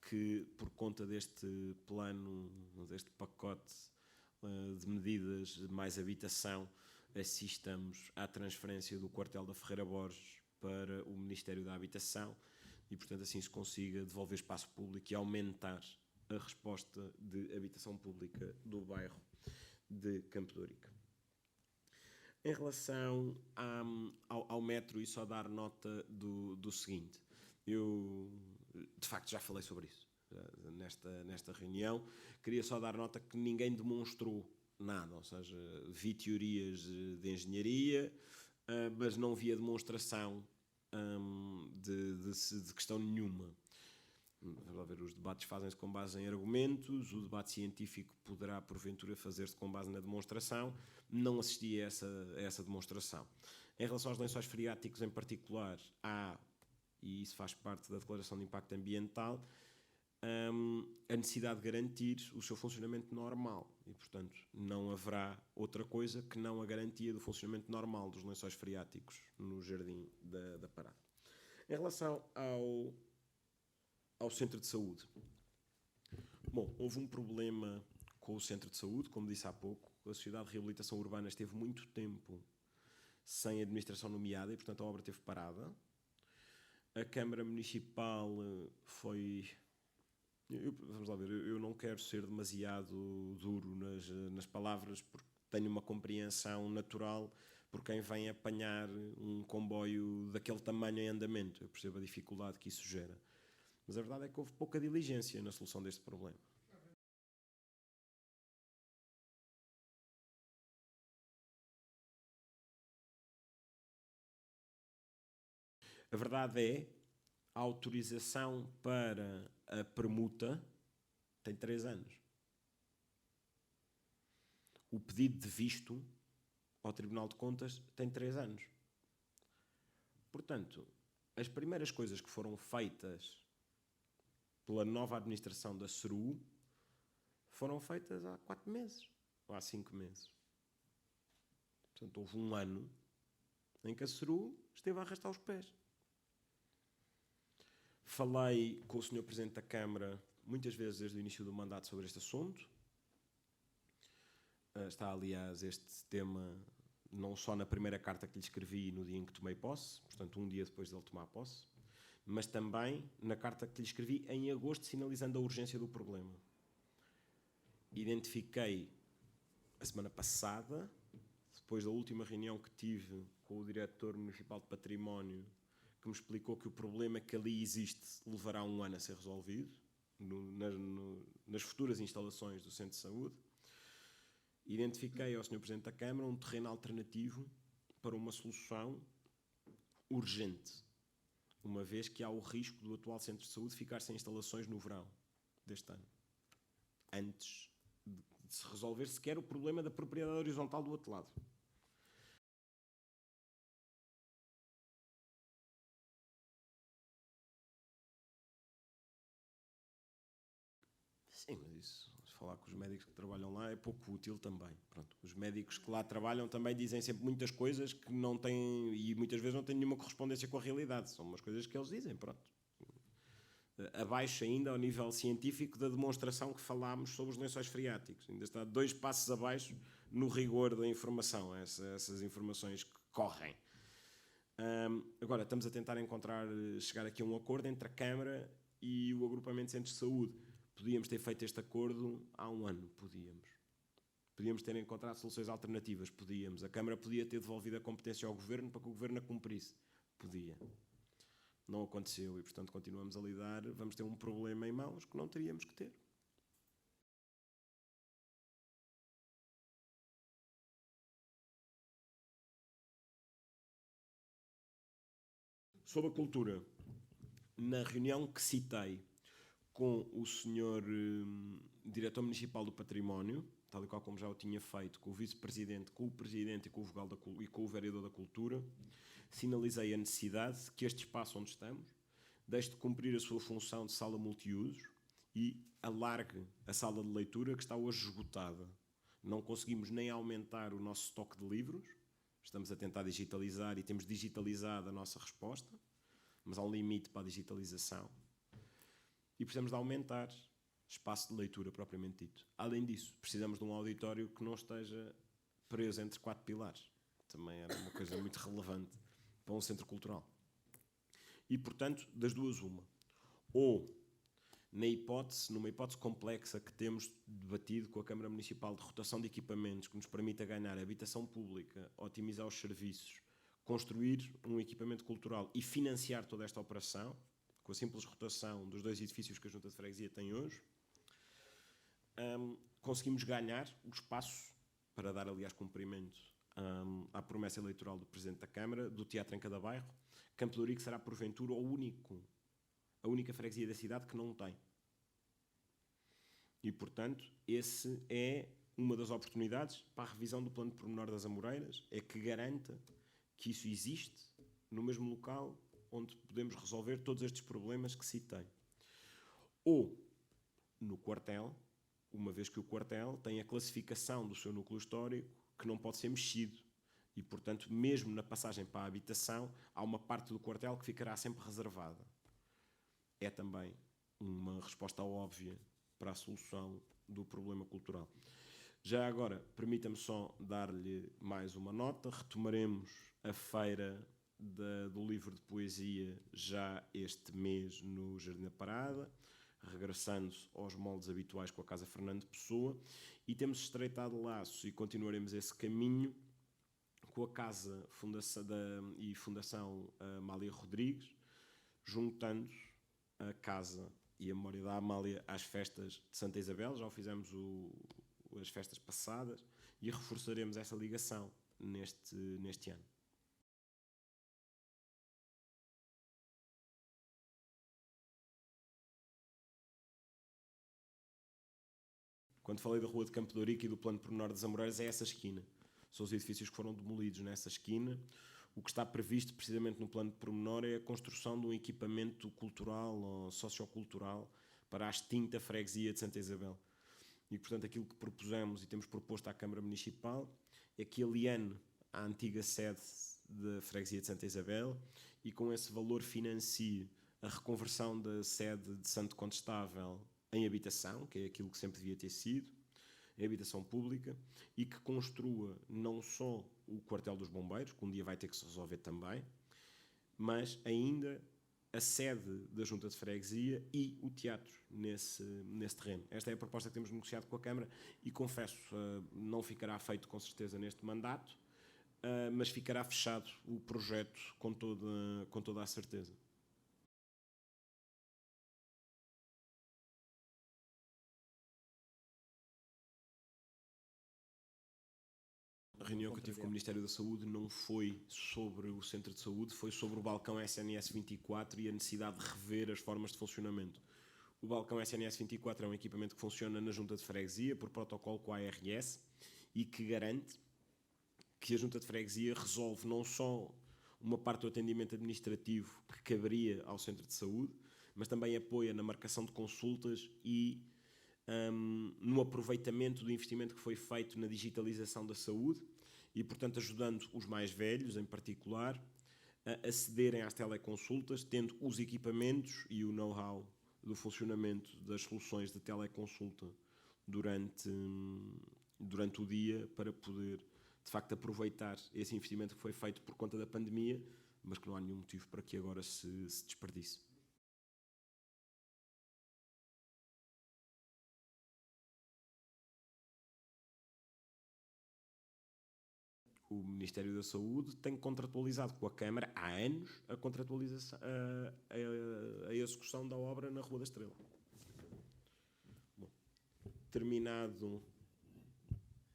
Speaker 1: que, por conta deste plano, deste pacote de medidas mais habitação, assistamos à transferência do quartel da Ferreira Borges para o Ministério da Habitação e, portanto, assim se consiga devolver espaço público e aumentar a resposta de habitação pública do bairro de Campo de Ourique. Em relação ao metro, e só dar nota do seguinte, eu de facto já falei sobre isso nesta reunião, queria só dar nota que ninguém demonstrou nada, ou seja, vi teorias de engenharia, mas não vi a demonstração de questão nenhuma. Vamos lá ver, os debates fazem-se com base em argumentos, o debate científico poderá porventura fazer-se com base na demonstração. Não assisti a essa demonstração. Em relação aos lençóis freáticos em particular, e isso faz parte da declaração de impacto ambiental, a necessidade de garantir o seu funcionamento normal, e portanto não haverá outra coisa que não a garantia do funcionamento normal dos lençóis freáticos no Jardim da Parada. Em relação ao centro de saúde, bom, houve um problema com o centro de saúde, como disse há pouco. A Sociedade de Reabilitação Urbana esteve muito tempo sem administração nomeada e, portanto, a obra esteve parada. A Câmara Municipal foi... Vamos lá ver, eu não quero ser demasiado duro nas palavras, porque tenho uma compreensão natural por quem vem apanhar um comboio daquele tamanho em andamento. Eu percebo a dificuldade que isso gera. Mas a verdade é que houve pouca diligência na solução deste problema. A verdade é, a autorização para a permuta tem 3 anos. O pedido de visto ao Tribunal de Contas tem 3 anos. Portanto, as primeiras coisas que foram feitas pela nova administração da CERU foram feitas há 4 meses, ou há 5 meses. Portanto, houve um ano em que a CERU esteve a arrastar os pés. Falei com o Sr. Presidente da Câmara muitas vezes desde o início do mandato sobre este assunto. Está, aliás, este tema não só na primeira carta que lhe escrevi no dia em que tomei posse, portanto, um dia depois de ele tomar posse, mas também na carta que lhe escrevi em agosto, sinalizando a urgência do problema. Identifiquei a semana passada, depois da última reunião que tive com o Diretor Municipal de Património, que me explicou que o problema que ali existe levará um ano a ser resolvido, nas futuras instalações do Centro de Saúde. Identifiquei ao Sr. Presidente da Câmara um terreno alternativo para uma solução urgente, uma vez que há o risco do atual Centro de Saúde ficar sem instalações no verão deste ano, antes de se resolver sequer o problema da propriedade horizontal do outro lado. Sim, mas isso, se falar com os médicos que trabalham lá, é pouco útil também. Pronto, os médicos que lá trabalham também dizem sempre muitas coisas que não têm, e muitas vezes não têm nenhuma correspondência com a realidade. São umas coisas que eles dizem, pronto. Abaixo ainda, ao nível científico, da demonstração que falámos sobre os lençóis freáticos. Ainda está 2 passos abaixo no rigor da informação, essas informações que correm. Agora, estamos a tentar chegar aqui a um acordo entre a Câmara e o Agrupamento de Centros de Saúde. Podíamos ter feito este acordo há um ano, podíamos. Podíamos ter encontrado soluções alternativas, podíamos. A Câmara podia ter devolvido a competência ao Governo para que o Governo a cumprisse. Podia. Não aconteceu e, portanto, continuamos a lidar. Vamos ter um problema em mãos que não teríamos que ter. Sobre a cultura, na reunião que citei com o Sr. Diretor Municipal do Património, tal e qual como já o tinha feito, com o Vice-Presidente, com o Presidente e com o Vereador da Cultura, sinalizei a necessidade que este espaço onde estamos deixe de cumprir a sua função de sala multiusos e alargue a sala de leitura que está hoje esgotada. Não conseguimos nem aumentar o nosso estoque de livros, estamos a tentar digitalizar e temos digitalizado a nossa resposta, mas há um limite para a digitalização. E precisamos de aumentar espaço de leitura propriamente dito. Além disso, precisamos de um auditório que não esteja preso entre 4 pilares. Também era uma coisa muito relevante para um centro cultural. E, portanto, das duas uma. Ou, numa hipótese complexa que temos debatido com a Câmara Municipal de rotação de equipamentos que nos permita ganhar habitação pública, otimizar os serviços, construir um equipamento cultural e financiar toda esta operação, com a simples rotação dos 2 edifícios que a Junta de Freguesia tem hoje, conseguimos ganhar o espaço para dar, aliás, cumprimento à promessa eleitoral do Presidente da Câmara, do Teatro em cada bairro. Campo de Ourique será, porventura, a única freguesia da cidade que não tem. E, portanto, esse é uma das oportunidades para a revisão do plano de pormenor das Amoreiras, é que garanta que isso existe no mesmo local onde podemos resolver todos estes problemas que citei. Ou no quartel, uma vez que o quartel tem a classificação do seu núcleo histórico que não pode ser mexido. E, portanto, mesmo na passagem para a habitação, há uma parte do quartel que ficará sempre reservada. É também uma resposta óbvia para a solução do problema cultural. Já agora, permita-me só dar-lhe mais uma nota. Retomaremos a feira do livro de poesia já este mês no Jardim da Parada, regressando aos moldes habituais com a Casa Fernando Pessoa, e temos estreitado laços e continuaremos esse caminho com a Casa Fundação Amália Rodrigues, juntando a Casa e a Memória da Amália às festas de Santa Isabel. Já o fizemos as festas passadas e reforçaremos essa ligação neste ano. Quando falei da Rua de Campo de Ourique e do plano de pormenor das Amoreiras, é essa esquina. São os edifícios que foram demolidos nessa esquina. O que está previsto precisamente no plano de pormenor é a construção de um equipamento cultural ou sociocultural para a extinta freguesia de Santa Isabel. E, portanto, aquilo que propusemos e temos proposto à Câmara Municipal é que aliene a antiga sede da freguesia de Santa Isabel e com esse valor financie a reconversão da sede de Santo Condestável em habitação, que é aquilo que sempre devia ter sido, em habitação pública, e que construa não só o quartel dos bombeiros, que um dia vai ter que se resolver também, mas ainda a sede da Junta de Freguesia e o teatro nesse terreno. Esta é a proposta que temos negociado com a Câmara e, confesso, não ficará feito com certeza neste mandato, mas ficará fechado o projeto com toda a certeza. A reunião que eu tive com o Ministério da Saúde não foi sobre o centro de saúde, foi sobre o balcão SNS 24 e a necessidade de rever as formas de funcionamento. O balcão SNS 24 é um equipamento que funciona na Junta de Freguesia por protocolo com a ARS e que garante que a Junta de Freguesia resolve não só uma parte do atendimento administrativo que caberia ao centro de saúde, mas também apoia na marcação de consultas e no aproveitamento do investimento que foi feito na digitalização da saúde e, portanto, ajudando os mais velhos, em particular, a acederem às teleconsultas, tendo os equipamentos e o know-how do funcionamento das soluções de teleconsulta durante o dia para poder, de facto, aproveitar esse investimento que foi feito por conta da pandemia, mas que não há nenhum motivo para que agora se desperdice. O Ministério da Saúde tem contratualizado com a Câmara há anos a contratualização, a execução da obra na Rua da Estrela. Bom, terminado,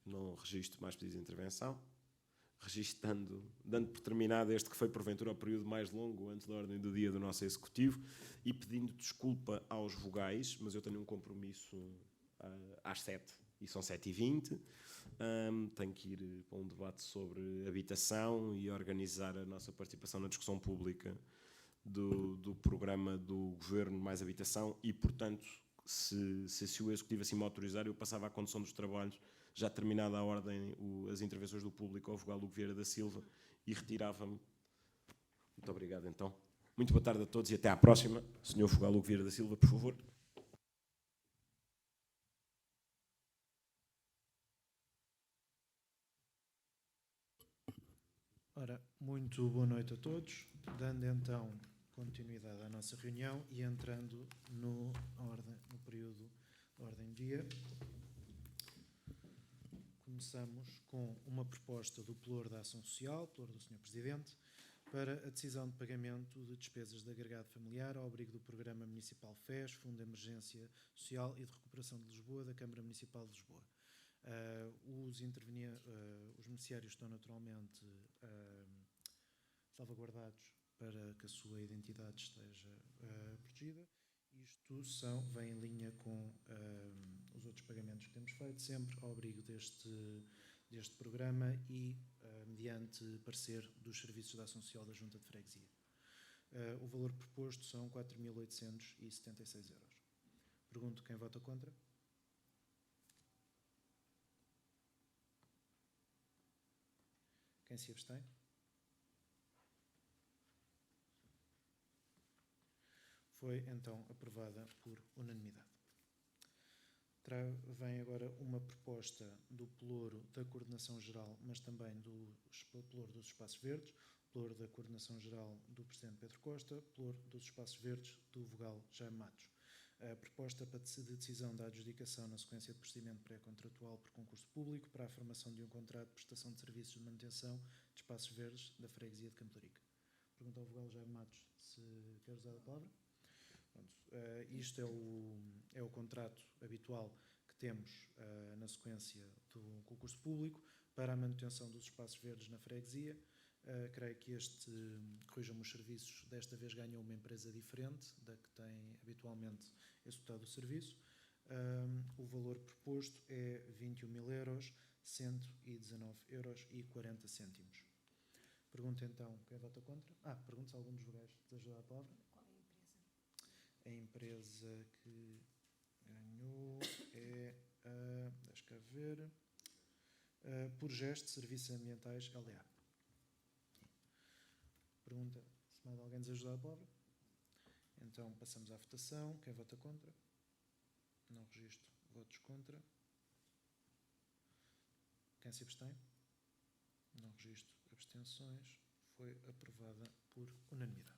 Speaker 1: não registro mais pedidos de intervenção, dando por terminado este que foi porventura o período mais longo antes da ordem do dia do nosso Executivo e pedindo desculpa aos vogais, mas eu tenho um compromisso às 7 e são 7h20. Tenho que ir para um debate sobre habitação e organizar a nossa participação na discussão pública do programa do Governo Mais Habitação e, portanto, se o Executivo assim me autorizar, eu passava à condução dos trabalhos, já terminada a ordem, as intervenções do público ao vogal Hugo Vieira da Silva e retirava-me. Muito obrigado, então. Muito boa tarde a todos e até à próxima. Senhor vogal Hugo Vieira da Silva, por favor.
Speaker 2: Ora, muito boa noite a todos, dando então continuidade à nossa reunião e entrando no período de ordem do dia. Começamos com uma proposta do Pelour da Ação Social, Pelour do Sr. Presidente, para a decisão de pagamento de despesas de agregado familiar ao abrigo do Programa Municipal FES, Fundo de Emergência Social e de Recuperação de Lisboa, da Câmara Municipal de Lisboa. Os beneficiários estão naturalmente salvaguardados para que a sua identidade esteja protegida. Isto vem em linha com os outros pagamentos que temos feito, sempre ao abrigo deste programa e mediante parecer dos Serviços de Ação Social da Junta de Freguesia. O valor proposto são 4.876 euros. Pergunto quem vota contra. Quem se abstém? Foi então aprovada por unanimidade. Vem agora uma proposta do Pelouro da Coordenação Geral, mas também do Pelouro dos Espaços Verdes, Pelouro da Coordenação Geral do Presidente Pedro Costa, Pelouro dos Espaços Verdes do vogal Jaime Matos. A proposta de decisão da adjudicação na sequência de procedimento pré-contratual por concurso público para a formação de um contrato de prestação de serviços de manutenção de espaços verdes da freguesia de Campo de Rico. Pergunto ao vogal Jaime Matos se quer usar a palavra. Isto é o contrato habitual que temos na sequência do concurso público para a manutenção dos espaços verdes na freguesia. Creio que corrijam-me os serviços, desta vez ganhou uma empresa diferente da que tem habitualmente executado o serviço. O valor proposto é 21.119,40 euros. Pergunto então quem vota contra. Pergunto se algum dos vogais deseja dar a palavra.
Speaker 3: Qual é a empresa?
Speaker 2: A empresa que ganhou é deixa cá ver, Purgeste Serviços Ambientais LA. Pergunta se mais alguém deseja dar a palavra. Então passamos à votação. Quem vota contra? Não registro votos contra. Quem se abstém? Não registro abstenções. Foi aprovada por unanimidade.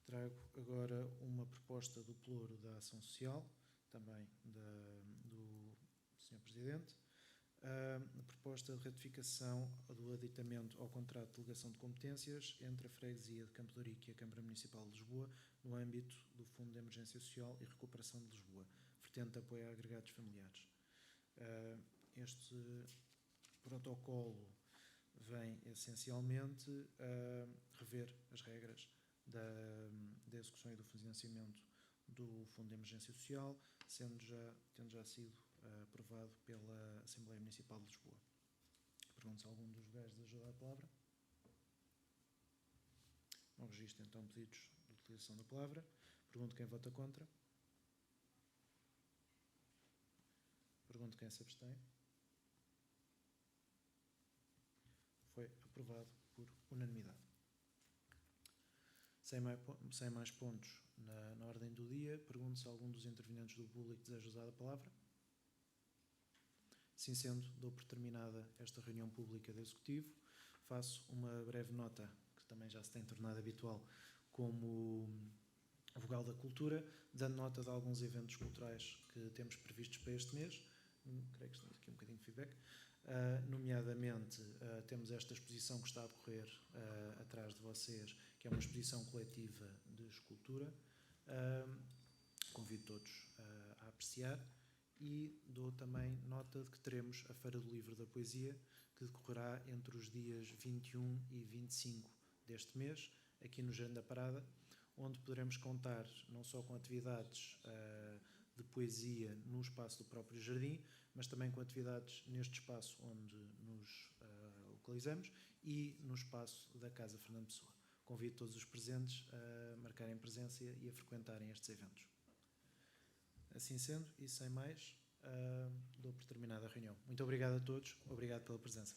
Speaker 2: Trago agora uma proposta do Pluro da Ação Social, também do Sr. Presidente. A proposta de ratificação do aditamento ao contrato de delegação de competências entre a Freguesia de Campo de Ourique e a Câmara Municipal de Lisboa no âmbito do Fundo de Emergência Social e Recuperação de Lisboa, vertente apoio a agregados familiares. Este protocolo vem essencialmente rever as regras da execução e do financiamento do Fundo de Emergência Social, tendo já sido aprovado pela Assembleia Municipal de Lisboa. Pergunto se algum dos vogais deseja dar a palavra. Não registro então pedidos de utilização da palavra. Pergunto quem vota contra. Pergunto quem se abstém. Foi aprovado por unanimidade. Sem mais pontos na ordem do dia, pergunto se algum dos intervenientes do público deseja usar a palavra. Assim sendo, dou por terminada esta reunião pública do Executivo. Faço uma breve nota, que também já se tem tornado habitual, como vogal da cultura, dando nota de alguns eventos culturais que temos previstos para este mês. Creio que temos aqui um bocadinho de feedback. Nomeadamente, temos esta exposição que está a decorrer atrás de vocês, que é uma exposição coletiva de escultura. Convido todos a apreciar. E dou também nota de que teremos a Feira do Livro da Poesia, que decorrerá entre os dias 21 e 25 deste mês, aqui no Jardim da Parada, onde poderemos contar não só com atividades de poesia no espaço do próprio jardim, mas também com atividades neste espaço onde nos localizamos e no espaço da Casa Fernando Pessoa. Convido todos os presentes a marcarem presença e a frequentarem estes eventos. Assim sendo, e sem mais, dou por terminada a reunião. Muito obrigado a todos, obrigado pela presença.